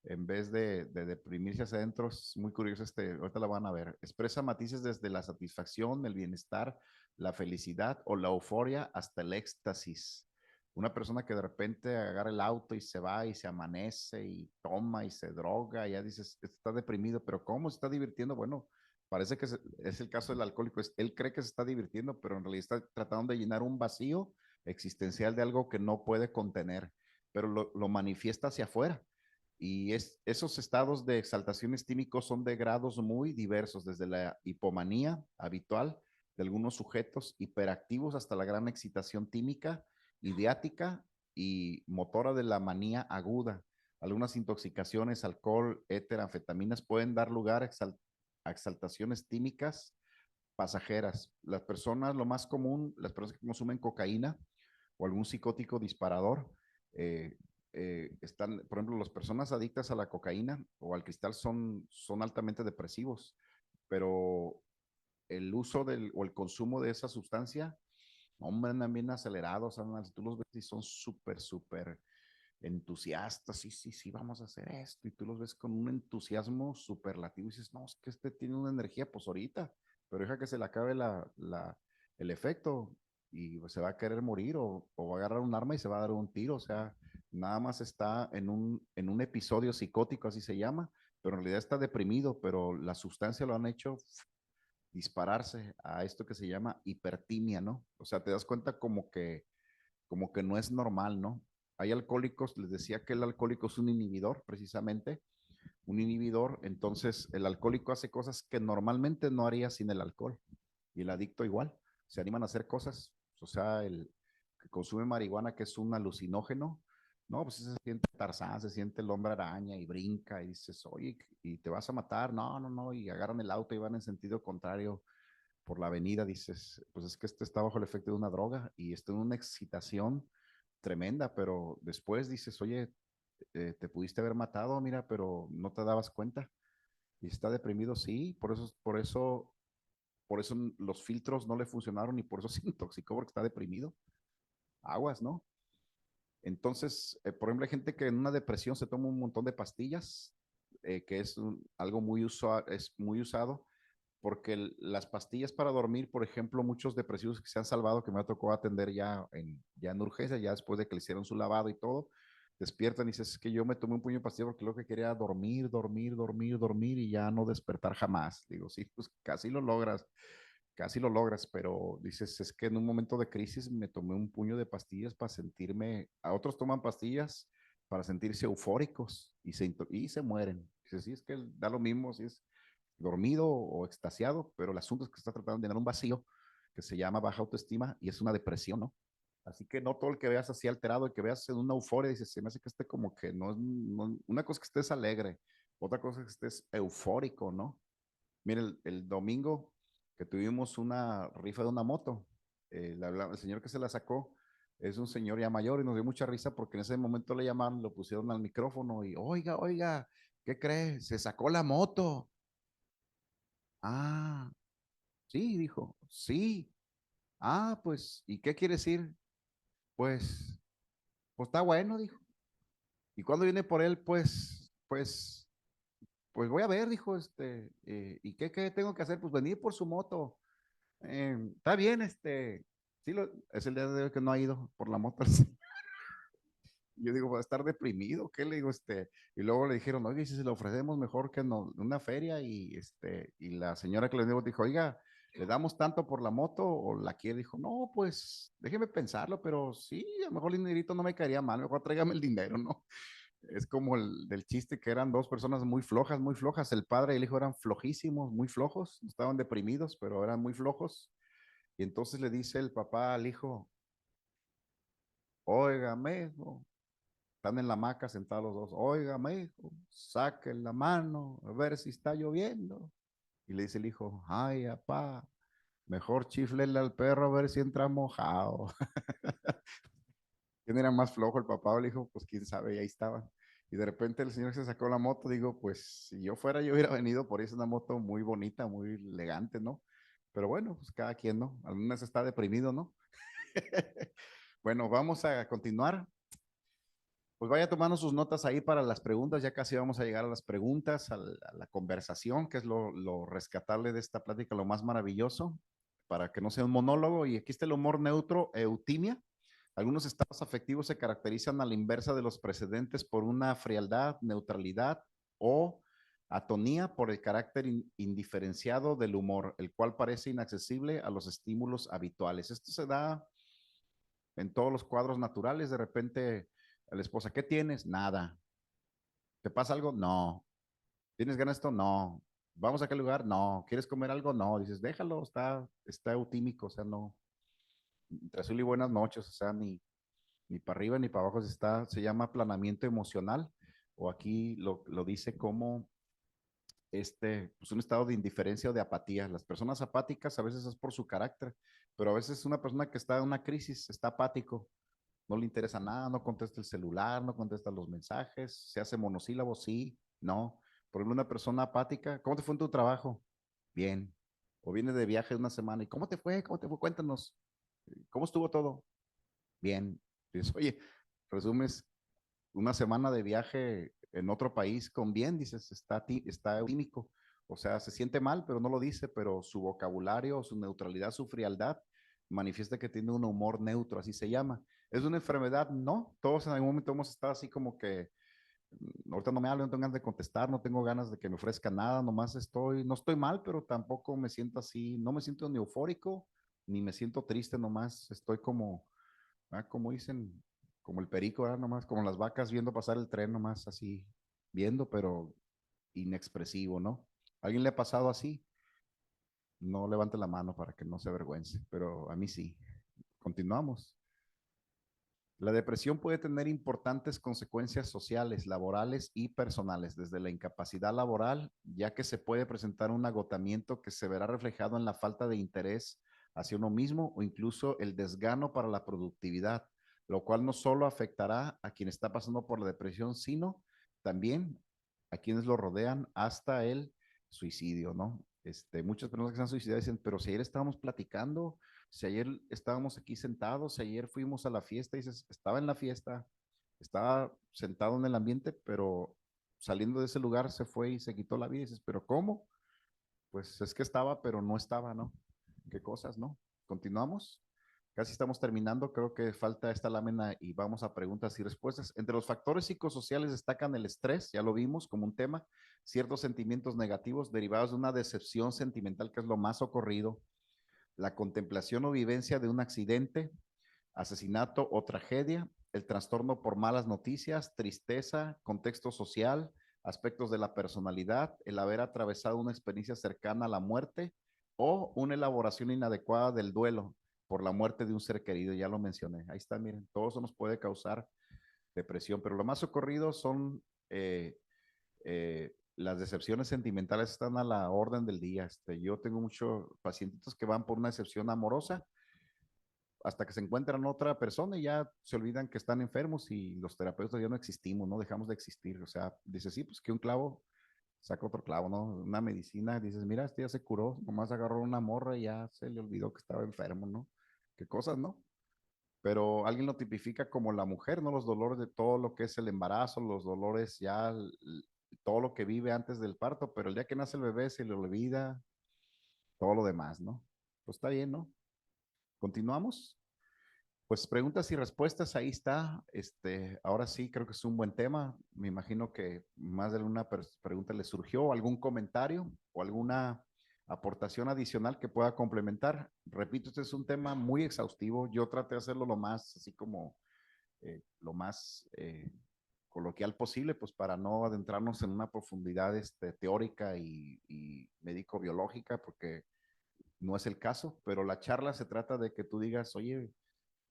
en vez de deprimirse hacia adentro, es muy curioso ahorita la van a ver. Expresa matices desde la satisfacción, el bienestar, la felicidad o la euforia hasta el éxtasis. Una persona que de repente agarra el auto y se va y se amanece y toma y se droga, ya dices, está deprimido, pero ¿cómo se está divirtiendo? Bueno, parece que es el caso del alcohólico, él cree que se está divirtiendo, pero en realidad está tratando de llenar un vacío existencial de algo que no puede contener, pero lo manifiesta hacia afuera. Y esos estados de exaltación estímicos son de grados muy diversos, desde la hipomanía habitual de algunos sujetos hiperactivos hasta la gran excitación tímica, ideática y motora de la manía aguda. Algunas intoxicaciones, alcohol, éter, anfetaminas pueden dar lugar a exaltaciones tímicas pasajeras. Las personas, lo más común, las personas que consumen cocaína o algún psicótico disparador, eh, están, por ejemplo, las personas adictas a la cocaína o al cristal son altamente depresivos, pero el uso o el consumo de esa sustancia, hombre, andan bien acelerados, andan, tú los ves y son súper entusiastas, sí, sí, sí, vamos a hacer esto, y tú los ves con un entusiasmo superlativo y dices, no, es que tiene una energía, pues ahorita, pero deja que se le acabe el efecto y pues, se va a querer morir o va a agarrar un arma y se va a dar un tiro, o sea, nada más está en un episodio psicótico, así se llama, pero en realidad está deprimido, pero la sustancia lo han hecho dispararse a esto que se llama hipertimia, ¿no? O sea, te das cuenta como que no es normal, ¿no? Hay alcohólicos, les decía que el alcohólico es un inhibidor, precisamente, un inhibidor, entonces el alcohólico hace cosas que normalmente no haría sin el alcohol, y el adicto igual, se animan a hacer cosas, o sea, el que consume marihuana, que es un alucinógeno, no, pues se siente Tarzán, se siente el hombre araña y brinca y dices, oye, y te vas a matar, no, no, no, y agarran el auto y van en sentido contrario por la avenida, dices, pues es que este está bajo el efecto de una droga y está en una excitación tremenda, pero después dices, oye, te pudiste haber matado, mira, pero no te dabas cuenta. Y está deprimido, sí, por eso los filtros no le funcionaron y por eso se intoxicó porque está deprimido. Aguas, ¿no? Entonces, por ejemplo, hay gente que en una depresión se toma un montón de pastillas, que es algo es muy usado porque las pastillas para dormir, por ejemplo, muchos depresivos que se han salvado, que me tocó atender ya en urgencia, ya después de que le hicieron su lavado y todo, despiertan y dices, es que yo me tomé un puño de pastilla porque lo que quería era dormir, dormir, dormir, dormir y ya no despertar jamás. Digo, sí, pues casi lo logras, pero dices, es que en un momento de crisis me tomé un puño de pastillas para sentirme, a otros toman pastillas para sentirse eufóricos y se mueren. Dices, sí, es que da lo mismo si es dormido o extasiado, pero el asunto es que está tratando de llenar un vacío que se llama baja autoestima y es una depresión, ¿no? Así que no todo el que veas así alterado, el que veas en una euforia, dices, se me hace que como que no es, una cosa es que estés alegre, otra cosa es que estés eufórico, ¿no? Mire, el domingo que tuvimos una rifa de una moto, el señor que se la sacó es un señor ya mayor y nos dio mucha risa porque en ese momento le llamaron, lo pusieron al micrófono y, oiga, oiga, ¿qué cree? Se sacó la moto. Ah, sí, dijo, sí. Ah, pues, ¿y qué quiere decir? Pues, pues está bueno, dijo. ¿Y cuándo viene por él? Pues voy a ver, dijo, ¿y qué tengo que hacer? Pues venir por su moto. Está bien, sí, es el día de hoy que no ha ido por la moto. Yo digo, va a estar deprimido, ¿qué le digo, Y luego le dijeron, oye, si se le ofrecemos mejor que no, una feria, y la señora que le dijo, oiga, ¿le damos tanto por la moto o la quiere? Dijo, no, pues, déjeme pensarlo, pero sí, a lo mejor el dinerito no me caería mal, mejor tráigame el dinero, ¿no? Es como el del chiste que eran dos personas muy flojas, muy flojas. El padre y el hijo eran flojísimos, muy flojos, estaban deprimidos, pero eran muy flojos. Y entonces le dice el papá al hijo, óigame, hijo, están en la hamaca sentados los dos, óigame, hijo, saquen la mano a ver si está lloviendo. Y le dice el hijo, ay, papá, mejor chiflele al perro a ver si entra mojado. ¿Quién era más flojo, el papá o el hijo? Pues quién sabe, y ahí estaban. Y de repente el señor se sacó la moto, digo, pues si yo fuera, yo hubiera venido por ahí, es una moto muy bonita, muy elegante, ¿no? Pero bueno, pues cada quien, ¿no? Algunas está deprimido, ¿no? Bueno, vamos a continuar. Pues vaya tomando sus notas ahí para las preguntas, ya casi vamos a llegar a las preguntas, a la conversación, que es lo rescatable de esta plática, lo más maravilloso, para que no sea un monólogo. Y aquí está el humor neutro, eutimia. Algunos estados afectivos se caracterizan a la inversa de los precedentes por una frialdad, neutralidad o atonía por el carácter indiferenciado del humor, el cual parece inaccesible a los estímulos habituales. Esto se da en todos los cuadros naturales. De repente, a la esposa, ¿qué tienes? Nada. ¿Te pasa algo? No. ¿Tienes ganas de esto? No. ¿Vamos a aquel lugar? No. ¿Quieres comer algo? No. Dices, déjalo, está eutímico, o sea, no. Entre azul y buenas noches, o sea, ni para arriba ni para abajo se llama aplanamiento emocional, o aquí lo dice como pues un estado de indiferencia o de apatía. Las personas apáticas a veces es por su carácter, pero a veces una persona que está en una crisis está apático, no le interesa nada, no contesta el celular, no contesta los mensajes, se hace monosílabo, sí, no. Por ejemplo, una persona apática, ¿cómo te fue en tu trabajo? Bien. O vienes de viaje una semana, ¿y cómo te fue? ¿Cómo te fue? Cuéntanos. ¿Cómo estuvo todo? Bien. Dices, oye, resumes una semana de viaje en otro país con bien, dices, está eudímico. O sea, se siente mal, pero no lo dice, pero su vocabulario, su neutralidad, su frialdad manifiesta que tiene un humor neutro, así se llama. ¿Es una enfermedad? No. Todos en algún momento hemos estado así como que, ahorita no me hablo, no tengo ganas de contestar, no tengo ganas de que me ofrezca nada, nomás no estoy mal, pero tampoco me siento así, no me siento ni eufórico, ni me siento triste, nomás estoy como dicen, como el perico, ¿verdad? Nomás como las vacas viendo pasar el tren, nomás así, viendo, pero inexpresivo, ¿no? ¿Alguien le ha pasado así? No levante la mano para que no se avergüence, pero a mí sí. Continuamos. La depresión puede tener importantes consecuencias sociales, laborales y personales, desde la incapacidad laboral, ya que se puede presentar un agotamiento que se verá reflejado en la falta de interés hacia uno mismo o incluso el desgano para la productividad, lo cual no solo afectará a quien está pasando por la depresión, sino también a quienes lo rodean hasta el suicidio, ¿no? Muchas personas que se han suicidado dicen, pero si ayer estábamos platicando, si ayer estábamos aquí sentados, si ayer fuimos a la fiesta, dices, estaba en la fiesta, estaba sentado en el ambiente, pero saliendo de ese lugar se fue y se quitó la vida. Y dices, ¿pero cómo? Pues es que estaba, pero no estaba, ¿no? Qué cosas, ¿no? Continuamos. Casi estamos terminando, creo que falta esta lámina y vamos a preguntas y respuestas. Entre los factores psicosociales destacan el estrés, ya lo vimos como un tema, ciertos sentimientos negativos derivados de una decepción sentimental, que es lo más ocurrido, la contemplación o vivencia de un accidente, asesinato o tragedia, el trastorno por malas noticias, tristeza, contexto social, aspectos de la personalidad, el haber atravesado una experiencia cercana a la muerte o una elaboración inadecuada del duelo. por la muerte de un ser querido, ya lo mencioné. Ahí está, miren, todo eso nos puede causar depresión, pero lo más socorrido son las decepciones sentimentales están a la orden del día. Yo tengo muchos pacientitos que van por una decepción amorosa hasta que se encuentran otra persona y ya se olvidan que están enfermos y los terapeutas ya no existimos, no dejamos de existir. O sea, dice, sí, pues que un clavo saca otro clavo, ¿no? Una medicina, dices, mira, este ya se curó, nomás agarró una morra y ya se le olvidó que estaba enfermo, ¿no? Qué cosas, ¿no? Pero alguien lo tipifica como la mujer, ¿no? Los dolores de todo lo que es el embarazo, los dolores ya, todo lo que vive antes del parto, pero el día que nace el bebé se le olvida todo lo demás, ¿no? Pues está bien, ¿no? Continuamos. Pues preguntas y respuestas, ahí está. Ahora sí, creo que es un buen tema. Me imagino que más de una pregunta le surgió, algún comentario o alguna aportación adicional que pueda complementar. Repito, este es un tema muy exhaustivo. Yo traté de hacerlo lo más, así como lo más coloquial posible, pues para no adentrarnos en una profundidad teórica y médico-biológica, porque no es el caso, pero la charla se trata de que tú digas, oye,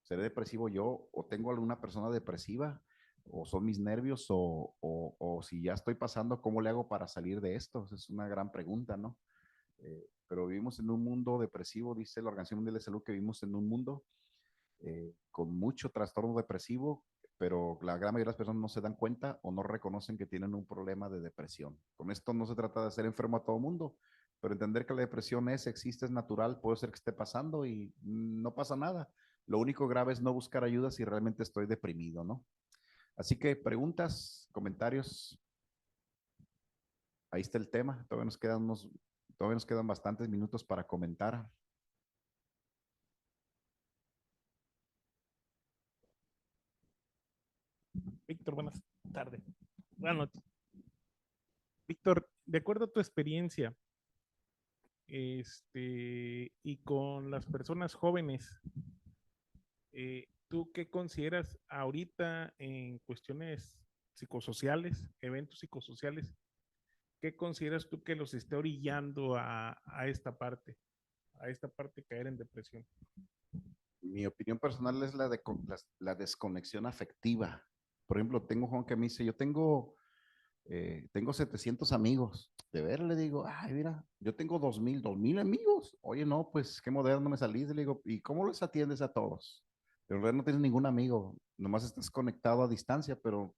¿seré depresivo yo o tengo alguna persona depresiva o son mis nervios o si ya estoy pasando, ¿cómo le hago para salir de esto? Es una gran pregunta, ¿no? Pero vivimos en un mundo depresivo, dice la Organización Mundial de Salud, que vivimos en un mundo con mucho trastorno depresivo, pero la gran mayoría de las personas no se dan cuenta o no reconocen que tienen un problema de depresión. Con esto no se trata de hacer enfermo a todo mundo, pero entender que la depresión existe, es natural, puede ser que esté pasando y no pasa nada. Lo único grave es no buscar ayuda si realmente estoy deprimido, ¿no? Así que preguntas, comentarios, ahí está el tema. Todavía nos quedan bastantes minutos para comentar. Víctor, buenas tardes. Buenas noches. Víctor, de acuerdo a tu experiencia, y con las personas jóvenes, ¿tú qué consideras ahorita en cuestiones psicosociales, eventos psicosociales? ¿Qué consideras tú que los esté orillando a esta parte de caer en depresión? Mi opinión personal es la desconexión afectiva. Por ejemplo, tengo Juan que me dice, yo tengo 700 amigos. De ver, le digo, ay, mira, yo tengo 2000 amigos. Oye, no, pues qué moderno me salís. Le digo, ¿y cómo los atiendes a todos? Pero en realidad no tienes ningún amigo, nomás estás conectado a distancia, pero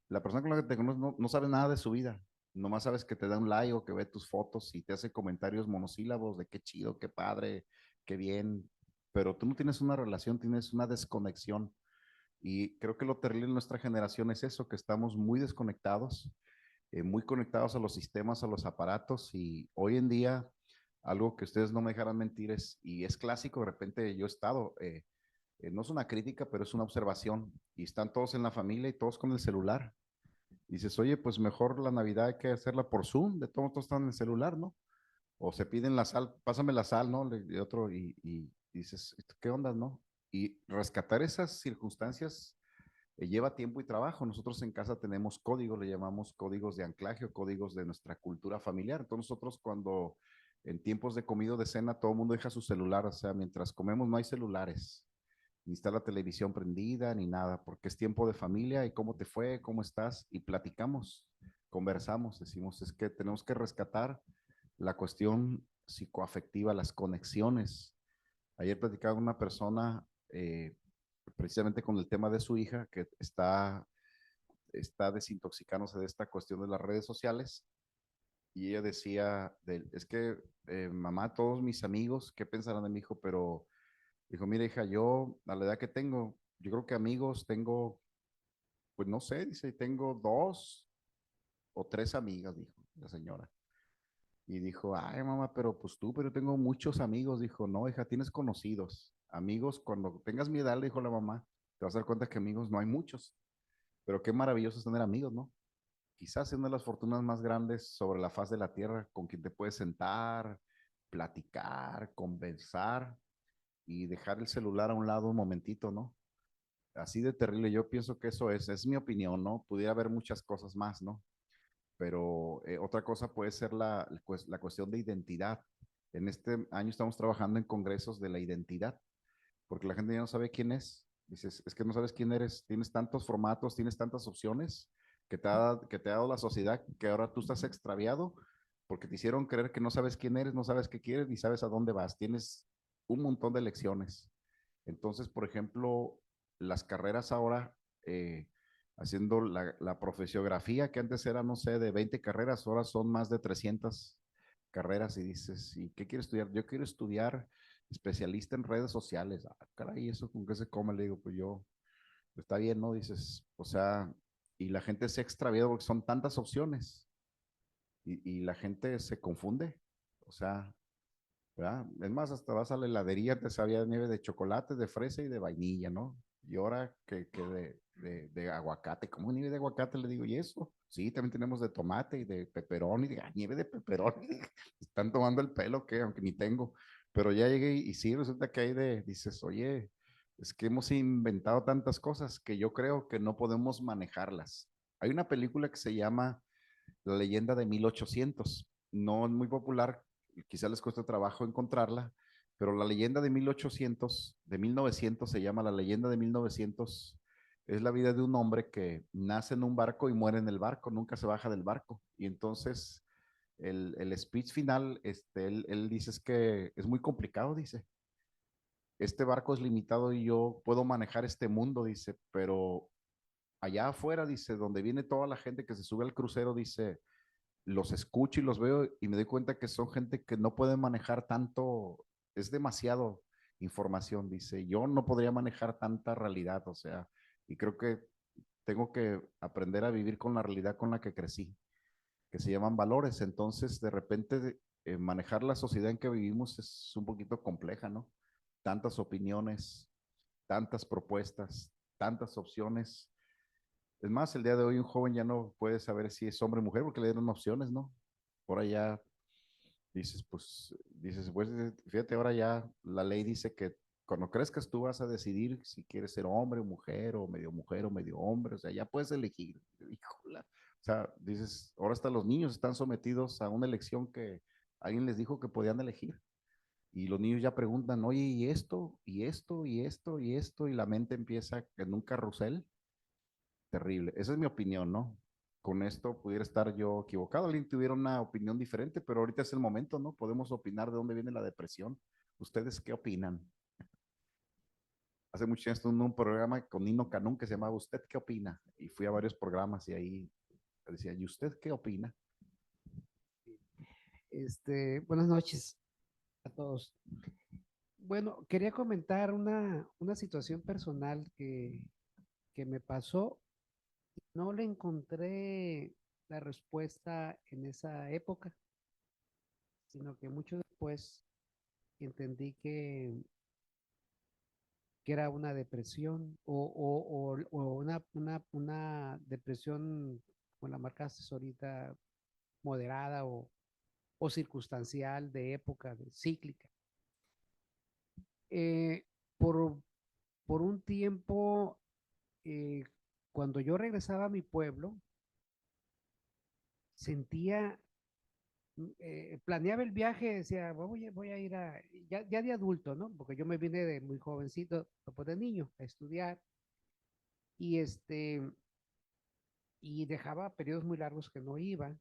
la persona con la que te conoces no sabe nada de su vida. Nomás sabes que te da un like o que ve tus fotos y te hace comentarios monosílabos de qué chido, qué padre, qué bien. Pero tú no tienes una relación, tienes una desconexión. Y creo que lo terrible en nuestra generación es eso, que estamos muy desconectados, muy conectados a los sistemas, a los aparatos. Y hoy en día, algo que ustedes no me dejarán mentir y es clásico, de repente yo he estado, no es una crítica, pero es una observación. Y están todos en la familia y todos con el celular. Y dices, oye, pues mejor la Navidad hay que hacerla por Zoom, de todos están en el celular, ¿no? O se piden la sal, pásame la sal, ¿no? Y otro, y dices, ¿qué onda, no? Y rescatar esas circunstancias lleva tiempo y trabajo. Nosotros en casa tenemos códigos, le llamamos códigos de anclaje o códigos de nuestra cultura familiar. Entonces nosotros cuando en tiempos de comida o de cena todo el mundo deja su celular, o sea, mientras comemos no hay celulares, ni está la televisión prendida, ni nada, porque es tiempo de familia y cómo te fue, cómo estás, y platicamos, conversamos, decimos, es que tenemos que rescatar la cuestión psicoafectiva, las conexiones. Ayer platicaba con una persona precisamente con el tema de su hija que está desintoxicándose de esta cuestión de las redes sociales y ella decía, es que mamá, todos mis amigos, ¿qué pensarán de mi hijo? Pero dijo, mira hija, yo a la edad que tengo, yo creo que amigos tengo, pues no sé, dice, tengo 2 o 3 amigas, dijo la señora. Y dijo, ay mamá, pero tengo muchos amigos. Dijo, no, hija, tienes conocidos. Amigos, cuando tengas mi edad, le dijo la mamá, te vas a dar cuenta que amigos no hay muchos. Pero qué maravilloso es tener amigos, ¿no? Quizás es una de las fortunas más grandes sobre la faz de la tierra, con quien te puedes sentar, platicar, conversar y dejar el celular a un lado un momentito, ¿no? Así de terrible, yo pienso que eso es mi opinión, ¿no? Pudiera haber muchas cosas más, ¿no? Pero otra cosa puede ser la cuestión de identidad. En este año estamos trabajando en congresos de la identidad. porque la gente ya no sabe quién es. Dices, es que no sabes quién eres, tienes tantos formatos, tienes tantas opciones que te ha dado la sociedad, que ahora tú estás extraviado porque te hicieron creer que no sabes quién eres, no sabes qué quieres, ni sabes a dónde vas. Tienes un montón de elecciones. Entonces, por ejemplo, las carreras ahora, haciendo la profesiografía, que antes era, no sé, de 20 carreras, ahora son más de 300 carreras y dices, ¿y qué quiero estudiar? Yo quiero estudiar especialista en redes sociales. Ah, caray, ¿eso con qué se come? Le digo, pues yo, está bien, ¿no? Dices, o sea, y la gente se ha extraviado porque son tantas opciones y la gente se confunde. O sea, ¿verdad? Es más, hasta vas a la heladería, te sabía nieve de chocolate, de fresa y de vainilla, ¿no? Y ahora que de aguacate, ¿cómo nieve de aguacate? Le digo, ¿y eso? Sí, también tenemos de tomate y de pepperoni, nieve de pepperoni. Están tomando el pelo, que aunque ni tengo. Pero ya llegué y sí, resulta que hay dices, oye, es que hemos inventado tantas cosas que yo creo que no podemos manejarlas. Hay una película que se llama La leyenda de 1800. No es muy popular, quizá les cueste trabajo encontrarla, pero la leyenda de 1800, de 1900 se llama La leyenda de 1900. Es la vida de un hombre que nace en un barco y muere en el barco, nunca se baja del barco. Y entonces el speech final, él dice es que es muy complicado, dice. Este barco es limitado y yo puedo manejar este mundo, dice, pero allá afuera, dice, donde viene toda la gente que se sube al crucero, dice, los escucho y los veo y me doy cuenta que son gente que no puede manejar tanto, es demasiado información, dice, yo no podría manejar tanta realidad, o sea, y creo que tengo que aprender a vivir con la realidad con la que crecí, que se llaman valores, entonces de repente manejar la sociedad en que vivimos es un poquito compleja, ¿no? Tantas opiniones, tantas propuestas, tantas opciones. Es más, el día de hoy un joven ya no puede saber si es hombre o mujer porque le dieron opciones, ¿no? Ahora ya dices, pues fíjate, ahora ya la ley dice que cuando crezcas tú vas a decidir si quieres ser hombre o mujer o medio hombre, o sea, ya puedes elegir. Híjola. O sea, dices, ahora hasta los niños están sometidos a una elección que alguien les dijo que podían elegir. Y los niños ya preguntan, oye, ¿y esto? ¿Y esto? ¿Y esto? ¿Y esto? Y la mente empieza en un carrusel terrible. Esa es mi opinión, ¿no? Con esto pudiera estar yo equivocado. Alguien tuviera una opinión diferente, pero ahorita es el momento, ¿no? Podemos opinar de dónde viene la depresión. ¿Ustedes qué opinan? Hace mucho tiempo estuve en un programa con Nino Canún que se llamaba ¿Usted qué opina? Y fui a varios programas y ahí decía, ¿y usted qué opina? Buenas noches a todos. Bueno, quería comentar una situación personal que me pasó. No le encontré la respuesta en esa época, sino que mucho después entendí que era una depresión o una depresión, como la marcaste ahorita, moderada o circunstancial, de época, cíclica. Eh, por, por un tiempo, eh, cuando yo regresaba a mi pueblo, sentía, planeaba el viaje, decía, voy a ir ya de adulto, ¿no? Porque yo me vine de muy jovencito, pues de niño, a estudiar, y y dejaba periodos muy largos que no iba,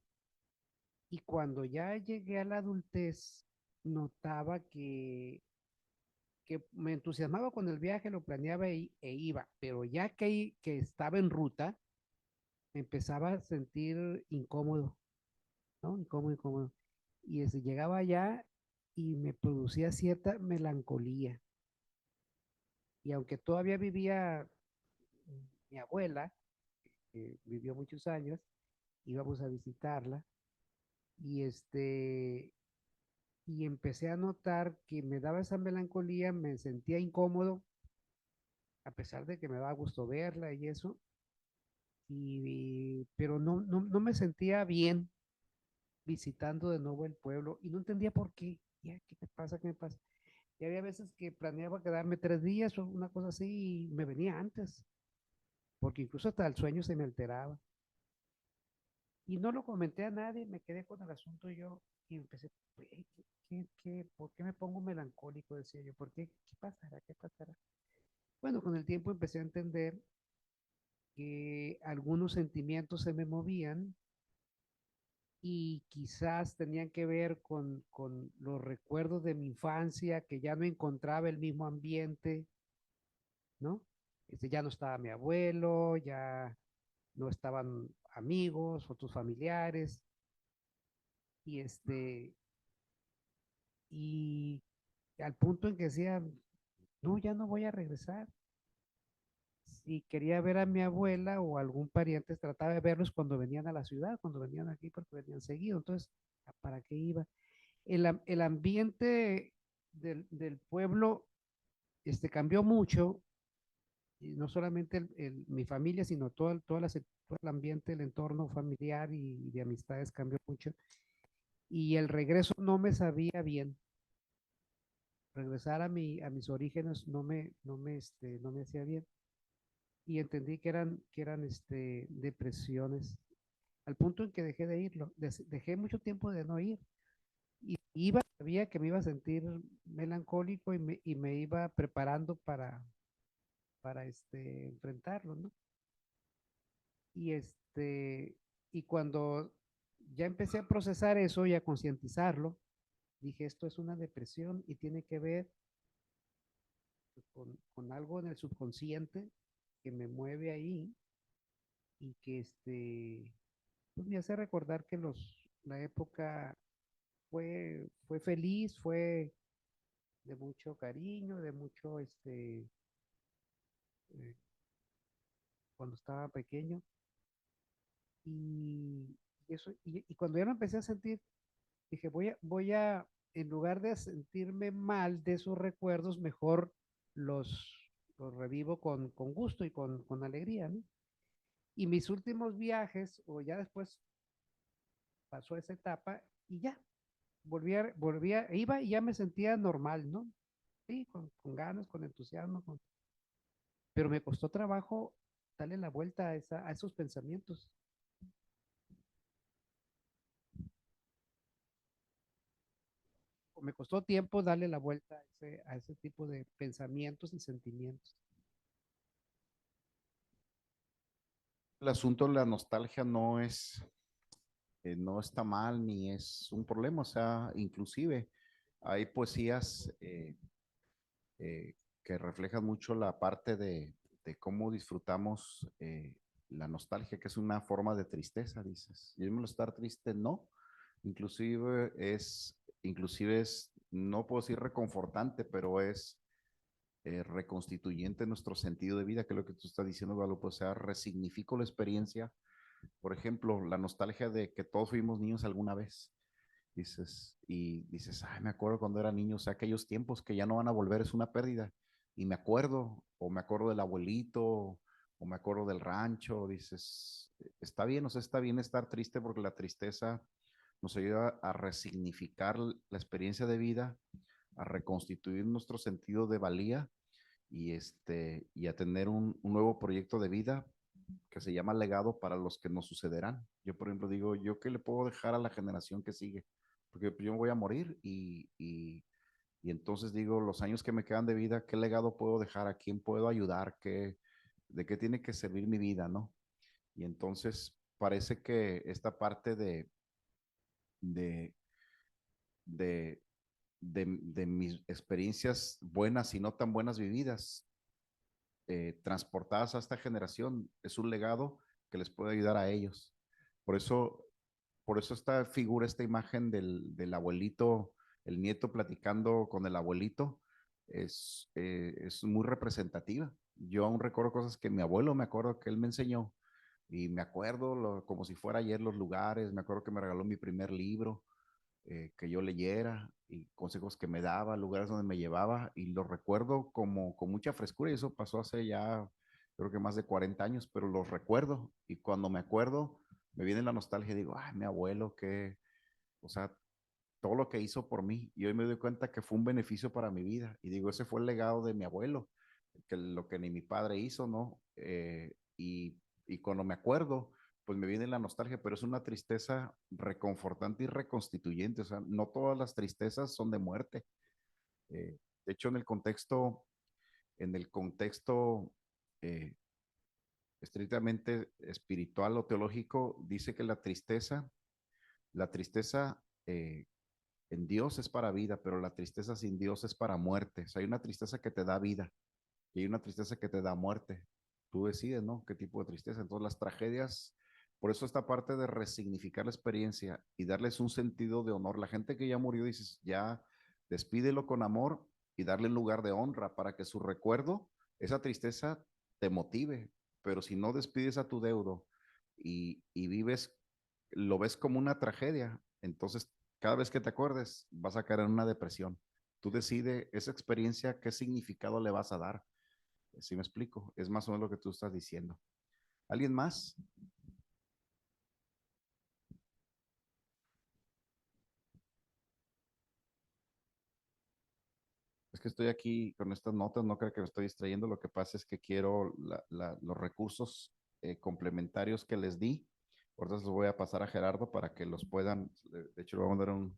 y cuando ya llegué a la adultez, notaba que me entusiasmaba con el viaje, lo planeaba e iba, pero ya que estaba en ruta, me empezaba a sentir incómodo, ¿no? Incómodo, incómodo. Y llegaba allá y me producía cierta melancolía. Y aunque todavía vivía mi abuela, que vivió muchos años, íbamos a visitarla y y empecé a notar que me daba esa melancolía, me sentía incómodo, a pesar de que me daba gusto verla y eso, pero no me sentía bien visitando de nuevo el pueblo y no entendía por qué. Ya, ¿qué me pasa? ¿Qué me pasa? Y había veces que planeaba quedarme 3 días o una cosa así y me venía antes, porque incluso hasta el sueño se me alteraba. Y no lo comenté a nadie, me quedé con el asunto yo. Y empecé, ¿por qué me pongo melancólico? Decía yo, ¿por qué? ¿Qué pasará? ¿Qué pasará? Bueno, con el tiempo empecé a entender que algunos sentimientos se me movían y quizás tenían que ver con los recuerdos de mi infancia, que ya no encontraba el mismo ambiente, ¿no? Ya no estaba mi abuelo, ya no estaban amigos, otros familiares, y y al punto en que decía, no, ya no voy a regresar. Si quería ver a mi abuela o algún pariente, trataba de verlos cuando venían a la ciudad, cuando venían aquí, porque venían seguido. Entonces, ¿para qué iba? El ambiente del pueblo cambió mucho, y no solamente mi familia, sino todo el ambiente, el entorno familiar y de amistades cambió mucho. Y el regreso no me sabía bien. Regresar a mis orígenes no me hacía bien. Y entendí que eran depresiones, al punto en que dejé de irlo. Dejé mucho tiempo de no ir. Y sabía que me iba a sentir melancólico y me iba preparando para enfrentarlo, ¿no? Y y cuando ya empecé a procesar eso y a concientizarlo, dije, esto es una depresión y tiene que ver con algo en el subconsciente que me mueve ahí y que pues me hace recordar que la época fue feliz, fue de mucho cariño, de mucho, eh, cuando estaba pequeño. Y, y cuando ya lo empecé a sentir, dije, en lugar de sentirme mal de esos recuerdos, mejor los revivo con gusto y con alegría, ¿no? Y mis últimos viajes, o ya después pasó esa etapa, y ya, iba y ya me sentía normal, ¿no? Sí, con ganas, con entusiasmo, pero me costó trabajo darle la vuelta a esos pensamientos. O me costó tiempo darle la vuelta a ese tipo de pensamientos y sentimientos. El asunto de la nostalgia no está mal ni es un problema, o sea, inclusive hay poesías que reflejan mucho la parte de cómo disfrutamos la nostalgia, que es una forma de tristeza, dices. Y el estar triste, no. Inclusive es, no puedo decir reconfortante, pero es reconstituyente nuestro sentido de vida, que es lo que tú estás diciendo, Guadalupe. O sea, resignifico la experiencia. Por ejemplo, la nostalgia de que todos fuimos niños alguna vez. Dices, ay, me acuerdo cuando era niño, o sea, aquellos tiempos que ya no van a volver, es una pérdida. Y me acuerdo, o me acuerdo del abuelito, o me acuerdo del rancho, dices, está bien, o sea, está bien estar triste porque la tristeza nos ayuda a resignificar la experiencia de vida, a reconstituir nuestro sentido de valía y a tener un nuevo proyecto de vida que se llama legado para los que nos sucederán. Yo, por ejemplo, digo, ¿yo qué le puedo dejar a la generación que sigue? Porque yo me voy a morir y entonces digo, los años que me quedan de vida, ¿qué legado puedo dejar? ¿A quién puedo ayudar? ¿De qué tiene que servir mi vida, no? Y entonces parece que esta parte de, de, de mis experiencias buenas y no tan buenas vividas, transportadas a esta generación, es un legado que les puede ayudar a ellos. Por eso, por eso esta figura, esta imagen del abuelito, el nieto platicando con el abuelito, es muy representativa. Yo aún recuerdo cosas que mi abuelo me acuerdo que él me enseñó y me acuerdo como si fuera ayer los lugares, me acuerdo que me regaló mi primer libro, que yo leyera y consejos que me daba, lugares donde me llevaba y lo recuerdo como con mucha frescura y eso pasó hace ya creo que más de 40 años, pero los recuerdo y cuando me acuerdo me viene la nostalgia y digo, ay, mi abuelo, o sea, todo lo que hizo por mí y hoy me doy cuenta que fue un beneficio para mi vida y digo, ese fue el legado de mi abuelo, que lo que ni mi padre hizo, ¿no? Y cuando me acuerdo, pues me viene la nostalgia, pero es una tristeza reconfortante y reconstituyente. O sea, no todas las tristezas son de muerte. De hecho, en el contexto eh, estrictamente espiritual o teológico, dice que la tristeza en Dios es para vida, pero la tristeza sin Dios es para muerte. O sea, hay una tristeza que te da vida y hay una tristeza que te da muerte. Tú decides, ¿no? ¿Qué tipo de tristeza? Entonces, las tragedias, por eso esta parte de resignificar la experiencia y darles un sentido de honor. La gente que ya murió, dices, ya despídelo con amor y darle un lugar de honra para que su recuerdo, esa tristeza, te motive. Pero si no despides a tu deudo y vives, lo ves como una tragedia, entonces cada vez que te acuerdes vas a caer en una depresión. Tú decides esa experiencia, qué significado le vas a dar. ¿Sí me explico? Es más o menos lo que tú estás diciendo. ¿Alguien más? Es que estoy aquí con estas notas, no creo que me estoy distrayendo. Lo que pasa es que quiero los recursos complementarios que les di. Por eso los voy a pasar a Gerardo para que los puedan, de hecho, le voy a mandar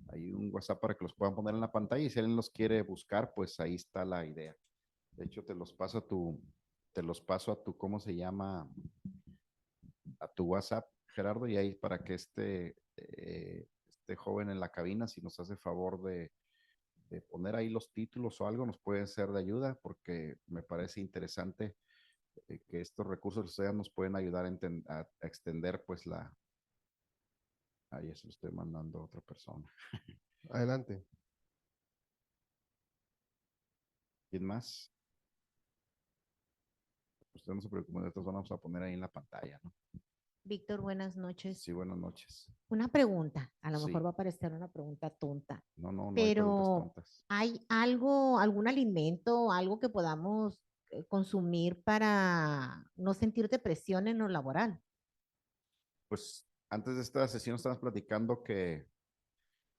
ahí un WhatsApp para que los puedan poner en la pantalla y si alguien los quiere buscar, pues ahí está la idea. De hecho, te los paso a tu, ¿cómo se llama? A tu WhatsApp, Gerardo, y ahí para que este joven en la cabina, si nos hace favor de poner ahí los títulos o algo, nos puede ser de ayuda, porque me parece interesante que estos recursos ustedes nos pueden ayudar a extender, pues ahí se lo estoy mandando a otra persona. Adelante. ¿Quién más? Usted no se preocupe, estos vamos a poner ahí en la pantalla, ¿no? Víctor, buenas noches. Sí, buenas noches. Una pregunta, a lo mejor Sí, va a parecer una pregunta tonta, no hay preguntas pero tontas. ¿hay algo, algún alimento, algo que podamos consumir para no sentir depresión en lo laboral? Pues antes de esta sesión estábamos platicando que,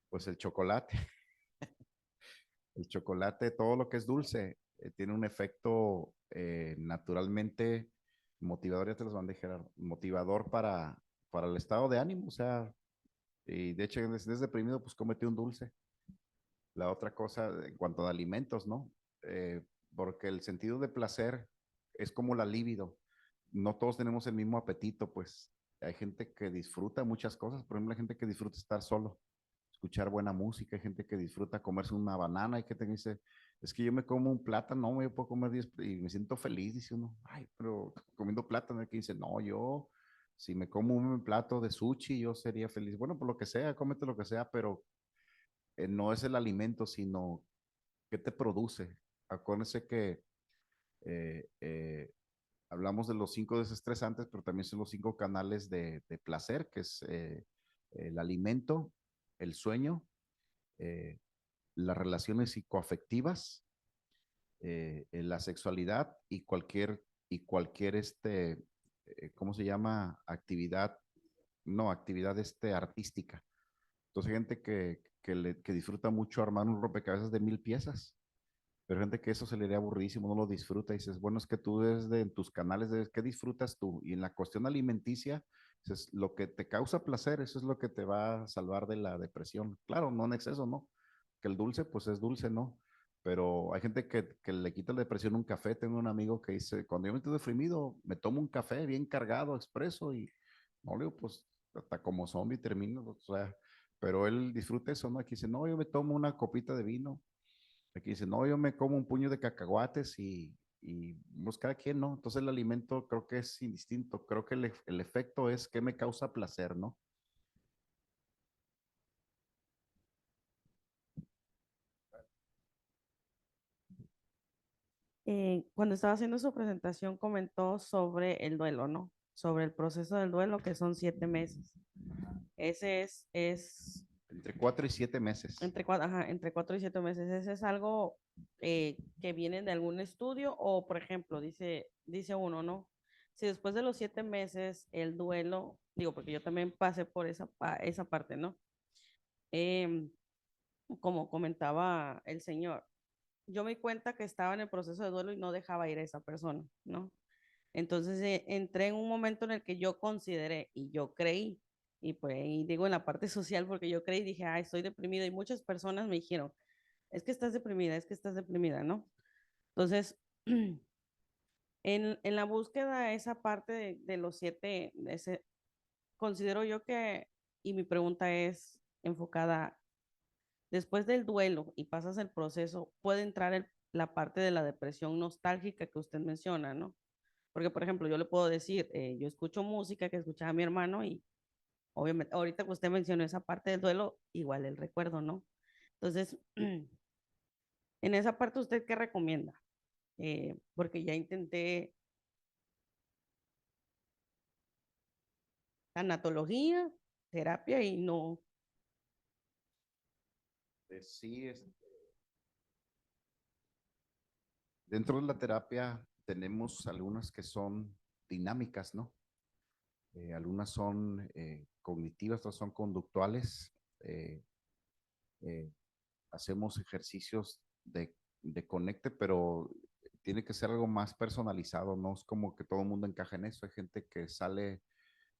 pues el chocolate, todo lo que es dulce, tiene un efecto naturalmente motivador, ya te los mandé, Gerardo, motivador para el estado de ánimo, o sea, y de hecho, si estés deprimido, pues cómete un dulce. La otra cosa, en cuanto a alimentos, ¿no? Eh, Porque el sentido de placer es como la libido. No todos tenemos el mismo apetito, pues hay gente que disfruta muchas cosas, por ejemplo, hay gente que disfruta estar solo, escuchar buena música, hay gente que disfruta comerse una banana, hay gente que dice, es que yo me como un plátano, no, yo puedo comer 10 y me siento feliz, dice uno, ay, pero comiendo plátano, hay que dice, no, yo, si me como un plato de sushi, yo sería feliz. Bueno, por lo que sea, cómete lo que sea, pero no es el alimento, sino qué te produce. Acuérdense que eh, eh, hablamos de los 5 desestresantes, pero también son los 5 canales de placer, que es el alimento, el sueño, eh, las relaciones psicoafectivas, la sexualidad y cualquier ¿cómo se llama? Actividad, no, actividad artística. Entonces hay gente que disfruta mucho armar un rompecabezas de 1000 piezas, pero hay gente que eso se le haría aburridísimo, no lo disfruta y dices, bueno, es que tú desde en tus canales, ¿qué disfrutas tú? Y en la cuestión alimenticia, dices, lo que te causa placer, eso es lo que te va a salvar de la depresión. Claro, no en exceso, ¿no? Que el dulce, pues es dulce, ¿no? Pero hay gente que le quita la depresión un café. Tengo un amigo que dice, cuando yo me estoy deprimido, me tomo un café bien cargado, expreso, y no le digo, pues hasta como zombie termino, o sea, pero él disfruta eso, ¿no? Aquí dice, no, yo me tomo una copita de vino. Aquí dice, no, yo me como un puño de cacahuates y pues cada quien, ¿no? Entonces el alimento creo que es indistinto. Creo que el efecto es que me causa placer, ¿no? Cuando estaba haciendo su presentación comentó sobre el duelo, ¿no? Sobre el proceso del duelo, que son 7 meses. Ese es Entre 4 y 7 meses. entre 4 y 7 meses. ¿Ese es algo que viene de algún estudio? O, por ejemplo, dice uno, ¿no? Si después de los 7 meses el duelo, digo, porque yo también pasé por esa parte, ¿no? Em, Como comentaba el señor, yo me di cuenta que estaba en el proceso de duelo y no dejaba ir a esa persona, ¿no? Entonces entré en un momento en el que yo consideré y yo creí, y pues y digo en la parte social porque yo creí, dije, ay, estoy deprimida y muchas personas me dijeron, es que estás deprimida, es que estás deprimida, ¿no? Entonces, en la búsqueda de esa parte de los 7, considero yo que, y mi pregunta es enfocada, después del duelo y pasas el proceso, puede entrar la parte de la depresión nostálgica que usted menciona, ¿no? Porque, por ejemplo, yo le puedo decir, yo escucho música que escuchaba mi hermano y obviamente, ahorita que usted mencionó esa parte del duelo, igual el recuerdo, ¿no? Entonces, en esa parte, ¿usted qué recomienda? Porque ya intenté tanatología, terapia y no. Sí, dentro de la terapia tenemos algunas que son dinámicas, ¿no? Algunas son cognitivas, otras son conductuales. Eh, eh, Hacemos ejercicios de conecte, pero tiene que ser algo más personalizado, no es como que todo el mundo encaja en eso. Hay gente que sale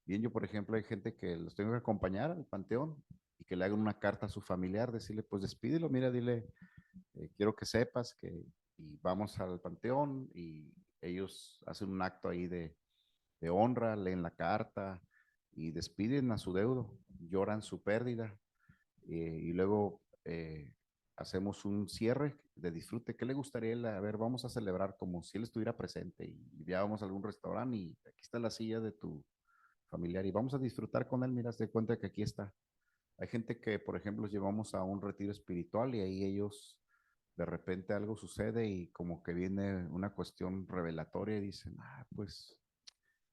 bien, yo por ejemplo, hay gente que los tengo que acompañar al panteón y que le hagan una carta a su familiar, decirle, pues despídelo, mira, dile, quiero que sepas que, y vamos al panteón y ellos hacen un acto ahí de honra, leen la carta y despiden a su deudo, lloran su pérdida y luego hacemos un cierre de disfrute. ¿Qué le gustaría? A ver, vamos a celebrar como si él estuviera presente y ya vamos a algún restaurante y aquí está la silla de tu familiar y vamos a disfrutar con él. Mira, se cuenta que aquí está. Hay gente que, por ejemplo, los llevamos a un retiro espiritual y ahí ellos de repente algo sucede y como que viene una cuestión revelatoria y dicen, pues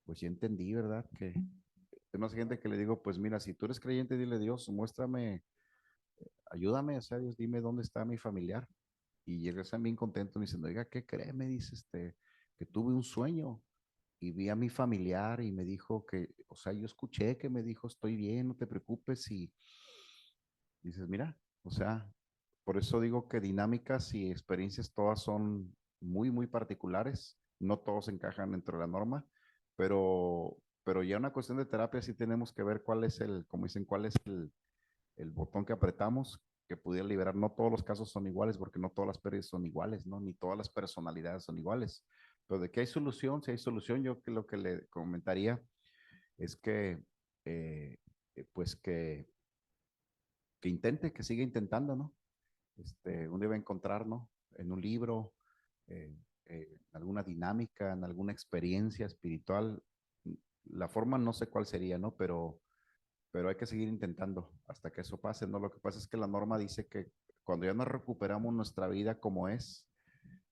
ya entendí, ¿verdad? Que hay más gente que le digo, pues mira, si tú eres creyente, dile Dios, muéstrame, ayúdame, o sea, Dios, dime dónde está mi familiar. Y regresan bien contentos, me dicen, oiga, ¿qué cree? Me dice, que tuve un sueño y vi a mi familiar y me dijo que, o sea, yo escuché que me dijo, estoy bien, no te preocupes. Y dices, mira, o sea, por eso digo que dinámicas y experiencias todas son muy, muy particulares. No todos encajan dentro de la norma, pero ya una cuestión de terapia sí tenemos que ver cuál es como dicen, cuál es el botón que apretamos que pudiera liberar. No todos los casos son iguales porque no todas las pérdidas son iguales, ¿no? Ni todas las personalidades son iguales. Pero de que hay solución, si hay solución, yo que lo que le comentaría es eh, pues que intente, que siga intentando, ¿no? Un día va a encontrar, ¿no? En un libro, eh, en alguna dinámica, en alguna experiencia espiritual. La forma no sé cuál sería, ¿no? Pero hay que seguir intentando hasta que eso pase, ¿no? Lo que pasa es que la norma dice que cuando ya nos recuperamos nuestra vida como es,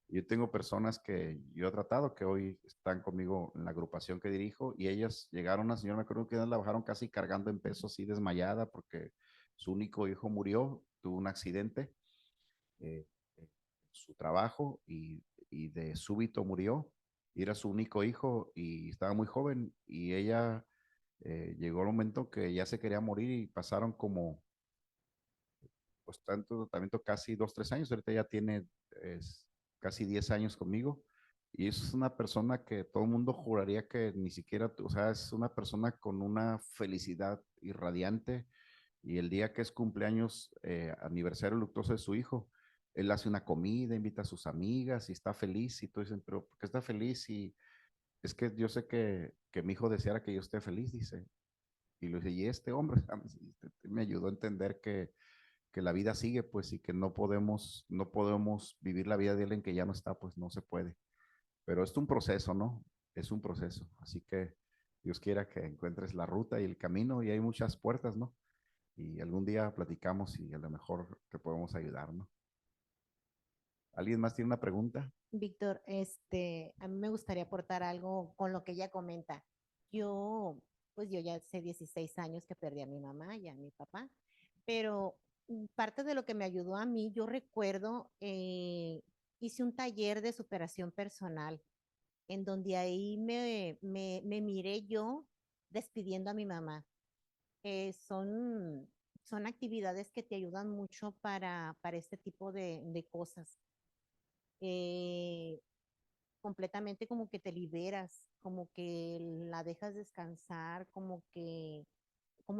yo tengo personas que yo he tratado que hoy están conmigo en la agrupación que dirijo y ellas llegaron, una señora, me acuerdo que la bajaron casi cargando en peso, así desmayada porque su único hijo murió, tuvo un accidente, eh, su trabajo y de súbito murió. Y era su único hijo y estaba muy joven y ella llegó el momento que ya se quería morir y pasaron como, pues tanto tratamiento, casi 2, 3 años. Ahorita ya tiene casi 10 años conmigo. Y es una persona que todo el mundo juraría que ni siquiera, o sea, es una persona con una felicidad irradiante. Y el día que es cumpleaños, aniversario luctuoso de su hijo, él hace una comida, invita a sus amigas y está feliz. Y todos dicen, pero ¿por qué está feliz? Y es que yo sé que mi hijo deseara que yo esté feliz, dice. Y le dije, y este hombre me ayudó a entender que la vida sigue, pues, y que no podemos vivir la vida de alguien que ya no está, pues no se puede. Pero es un proceso, ¿no? Es un proceso. Así que Dios quiera que encuentres la ruta y el camino y hay muchas puertas, ¿no? Y algún día platicamos y a lo mejor te podemos ayudar, ¿no? ¿Alguien más tiene una pregunta? Víctor, a mí me gustaría aportar algo con lo que ella comenta. Yo, pues yo ya hace 16 años que perdí a mi mamá y a mi papá, pero parte de lo que me ayudó a mí, yo recuerdo, hice un taller de superación personal, en donde ahí me miré yo despidiendo a mi mamá. Son actividades que te ayudan mucho para este tipo de cosas. Eh, completamente como que te liberas, como que la dejas descansar, como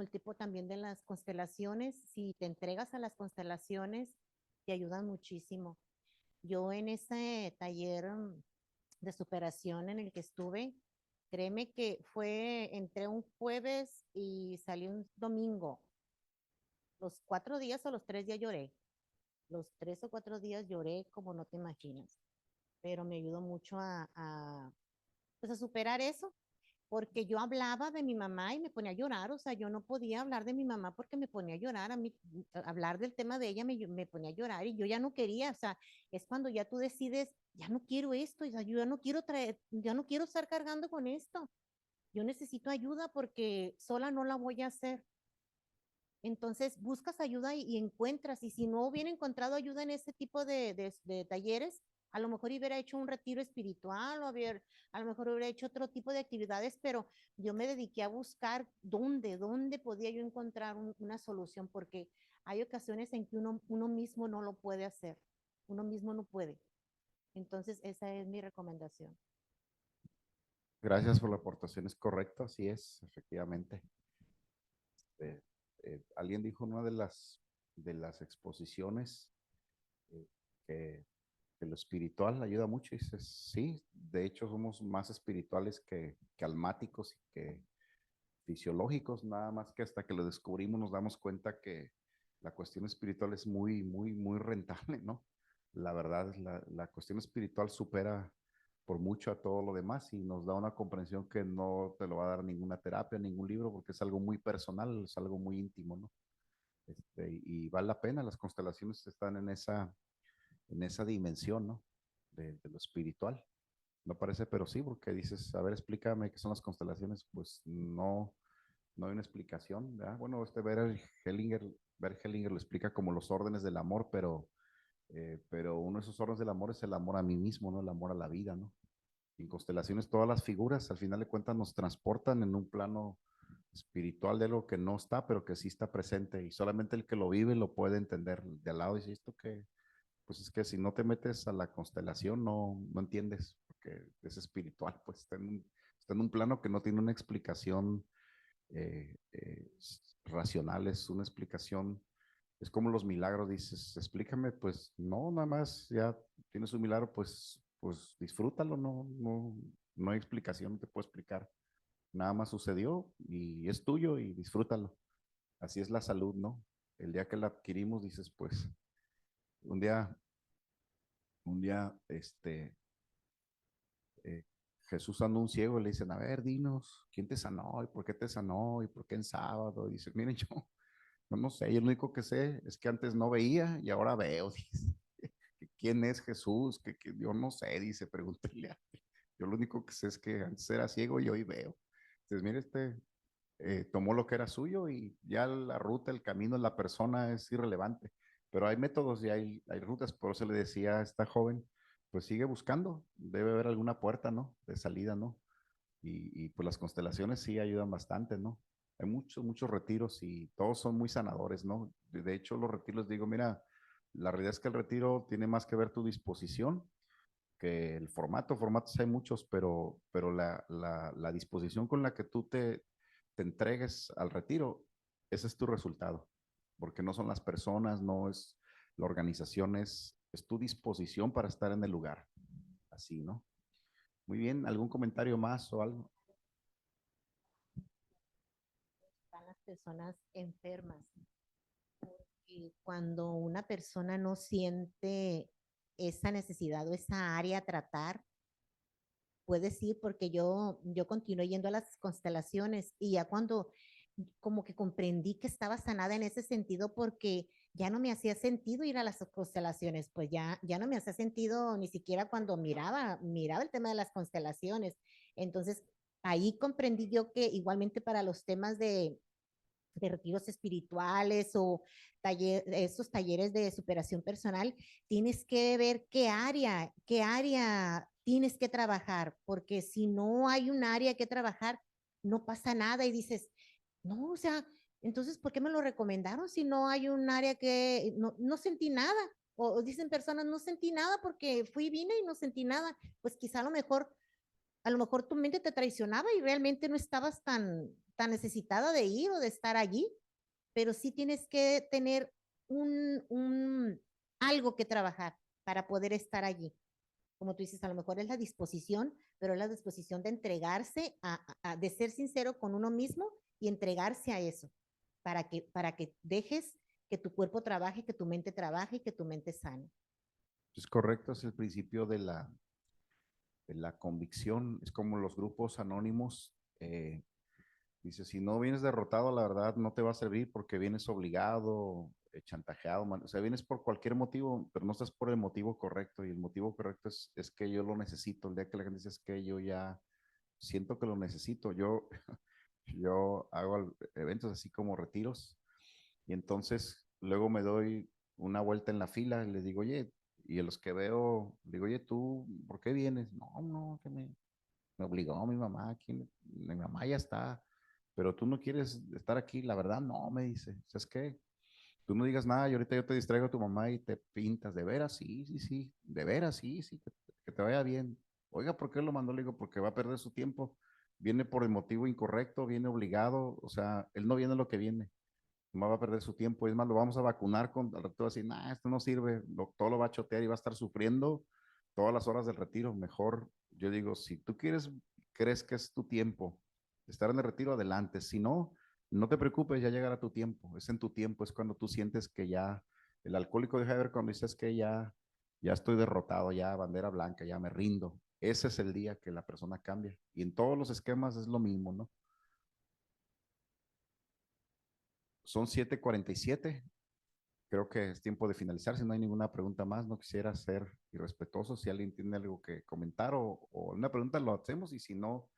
el tipo también de las constelaciones, si te entregas a las constelaciones, te ayudan muchísimo. Yo en ese taller de superación en el que estuve, créeme que entré un jueves y salí un domingo. Los 4 días o los 3 días lloré. Los 3 o 4 días lloré como no te imaginas, pero me ayudó mucho pues a superar eso, porque yo hablaba de mi mamá y me ponía a llorar, o sea, yo no podía hablar de mi mamá porque me ponía a llorar, a mí hablar del tema de ella me ponía a llorar y yo ya no quería, o sea, es cuando ya tú decides, ya no quiero esto, o sea, yo ya no quiero ya no quiero estar cargando con esto, yo necesito ayuda porque sola no la voy a hacer. Entonces buscas ayuda y encuentras, y si no hubiera encontrado ayuda en este tipo de talleres, a lo mejor hubiera hecho un retiro espiritual a lo mejor hubiera hecho otro tipo de actividades, pero yo me dediqué a buscar dónde podía yo encontrar una solución, porque hay ocasiones en que uno mismo no lo puede hacer, uno mismo no puede. Entonces, esa es mi recomendación. Gracias por la aportación, es correcto, así es, efectivamente. Eh, Alguien dijo en una de las exposiciones eh, que, que lo espiritual ayuda mucho, y dices, sí, de hecho somos más espirituales que almáticos y que fisiológicos, nada más que hasta que lo descubrimos nos damos cuenta que la cuestión espiritual es muy, muy, muy rentable, ¿no? La verdad, la cuestión espiritual supera por mucho a todo lo demás y nos da una comprensión que no te lo va a dar ninguna terapia, ningún libro, porque es algo muy personal, es algo muy íntimo, ¿no? Y vale la pena, las constelaciones están en esa dimensión, ¿no? De lo espiritual. No parece, pero sí, porque dices, a ver, explícame qué son las constelaciones. Pues no, no hay una explicación, ¿verdad? Bueno, Bert Hellinger lo explica como los órdenes del amor, pero uno de esos órdenes del amor es el amor a mí mismo, ¿no? El amor a la vida, ¿no? Y en constelaciones, todas las figuras, al final de cuentas, nos transportan en un plano espiritual de algo que no está, pero que sí está presente, y solamente el que lo vive lo puede entender. De al lado dice esto que, pues es que si no te metes a la constelación, no entiendes, porque es espiritual, pues está en un plano que no tiene una explicación racional, es una explicación, es como los milagros, dices, explícame, pues no, nada más, ya tienes un milagro, pues disfrútalo, no hay explicación, no te puedo explicar, nada más sucedió y es tuyo y disfrútalo. Así es la salud, ¿no? El día que la adquirimos, dices, pues, un día, eh, Jesús sanó a un ciego y le dicen, a ver, dinos, ¿quién te sanó? ¿Y por qué te sanó? ¿Y por qué en sábado? Y dice, miren, yo no sé, yo lo único que sé es que antes no veía y ahora veo, dice. ¿Quién es Jesús? Que yo no sé, dice, pregúntele a él. Yo lo único que sé es que antes era ciego y hoy veo. Entonces, mire, tomó lo que era suyo y ya la ruta, el camino, la persona es irrelevante. Pero hay métodos y hay rutas, por eso le decía a esta joven, pues sigue buscando, debe haber alguna puerta, ¿no? De salida, ¿no? Y pues las constelaciones sí ayudan bastante, ¿no? Hay muchos, muchos retiros y todos son muy sanadores, ¿no? De hecho, los retiros, digo, mira, la realidad es que el retiro tiene más que ver tu disposición que el formato. Formatos hay muchos, pero la disposición con la que tú te entregues al retiro, ese es tu resultado, porque no son las personas, no es la organización, es tu disposición para estar en el lugar. Así, ¿no? Muy bien, ¿algún comentario más o algo? Están las personas enfermas. Y cuando una persona no siente esa necesidad o esa área a tratar, puedes ir porque yo continué yendo a las constelaciones y ya cuando como que comprendí que estaba sanada en ese sentido porque ya no me hacía sentido ir a las constelaciones, pues ya no me hacía sentido ni siquiera cuando miraba el tema de las constelaciones. Entonces, ahí comprendí yo que igualmente para los temas de retiros espirituales o esos talleres de superación personal, tienes que ver qué área tienes que trabajar, porque si no hay un área que trabajar, no pasa nada y dices, no, o sea, entonces, ¿por qué me lo recomendaron si no hay un área que no sentí nada? O dicen personas, no sentí nada porque fui, vine y no sentí nada. Pues quizá a lo mejor tu mente te traicionaba y realmente no estabas tan necesitada de ir o de estar allí, pero sí tienes que tener algo que trabajar para poder estar allí. Como tú dices, a lo mejor es la disposición, pero es la disposición de entregarse, de ser sincero con uno mismo y entregarse a eso, para que dejes que tu cuerpo trabaje, que tu mente trabaje y que tu mente sane. Es correcto, es el principio de la convicción. Es como los grupos anónimos. Dice, si no vienes derrotado, la verdad no te va a servir porque vienes obligado, chantajeado, o sea, vienes por cualquier motivo, pero no estás por el motivo correcto. Y el motivo correcto es que yo lo necesito. El día que la gente dice es que yo ya siento que lo necesito. Yo hago eventos así como retiros y entonces luego me doy una vuelta en la fila y les digo, oye, y a los que veo, digo, oye, ¿tú por qué vienes? No, no, que me obligó mi mamá, aquí, mi mamá ya está, pero tú no quieres estar aquí, la verdad, no, me dice, ¿sabes qué? Tú no digas nada y ahorita yo te distraigo a tu mamá y te pintas, de veras, sí, sí, sí, de veras, sí, sí, que te vaya bien. Oiga, ¿por qué lo mandó? Le digo, porque va a perder su tiempo, viene por el motivo incorrecto, viene obligado, o sea, él no viene a lo que viene, no va a perder su tiempo, es más, lo vamos a vacunar con, al rato va a decir, nah, esto no sirve, todo lo va a chotear y va a estar sufriendo todas las horas del retiro. Mejor, yo digo, si tú quieres, crees que es tu tiempo de estar en el retiro, adelante. Si no, no te preocupes, ya llegará tu tiempo. Es en tu tiempo, es cuando tú sientes que ya, el alcohólico deja de ver cuando dices que ya estoy derrotado, ya bandera blanca, ya me rindo. Ese es el día que la persona cambia. Y en todos los esquemas es lo mismo, ¿no? Son 7:47. Creo que es tiempo de finalizar. Si no hay ninguna pregunta más, no quisiera ser irrespetuoso. Si alguien tiene algo que comentar o una pregunta, lo hacemos. Y si no,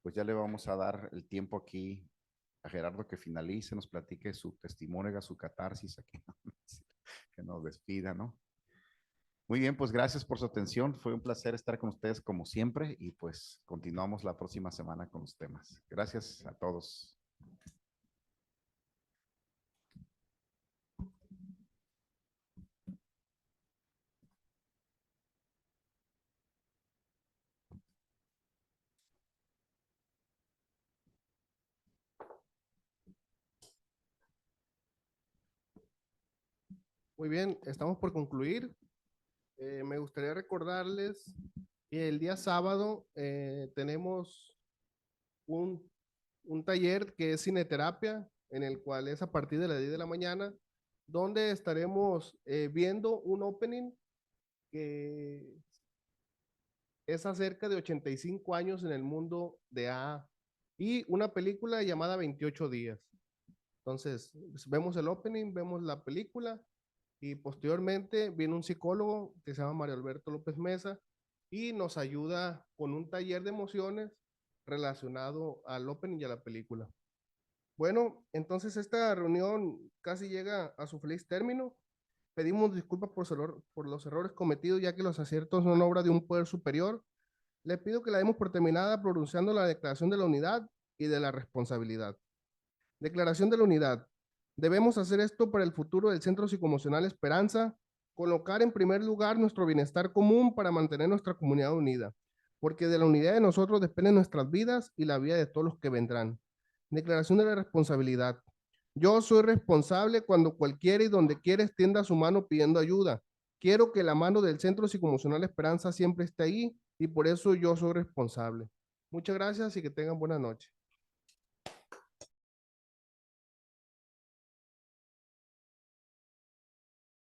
pues ya le vamos a dar el tiempo aquí a Gerardo que finalice, nos platique su testimonio, haga su catarsis aquí, que nos despida, ¿no? Muy bien, pues gracias por su atención. Fue un placer estar con ustedes como siempre y pues continuamos la próxima semana con los temas. Gracias a todos. Muy bien, estamos por concluir. Me gustaría recordarles que el día sábado tenemos un, un taller que es cineterapia, en el cual es a partir de las 10 de la mañana, donde estaremos viendo un opening que es acerca de 85 años en el mundo de AA y una película llamada 28 días. Entonces, vemos el opening, vemos la película y posteriormente viene un psicólogo que se llama Mario Alberto López Mesa y nos ayuda con un taller de emociones relacionado al opening y a la película. Bueno, entonces esta reunión casi llega a su feliz término. Pedimos disculpas por los errores cometidos, ya que los aciertos son obra de un poder superior. Le pido que la demos por terminada pronunciando la declaración de la unidad y de la responsabilidad. Declaración de la unidad. Debemos hacer esto para el futuro del Centro Psicoemocional Esperanza, colocar en primer lugar nuestro bienestar común para mantener nuestra comunidad unida, porque de la unidad de nosotros dependen nuestras vidas y la vida de todos los que vendrán. Declaración de la responsabilidad. Yo soy responsable cuando cualquiera y donde quiera extienda su mano pidiendo ayuda. Quiero que la mano del Centro Psicoemocional Esperanza siempre esté ahí y por eso yo soy responsable. Muchas gracias y que tengan buena noche.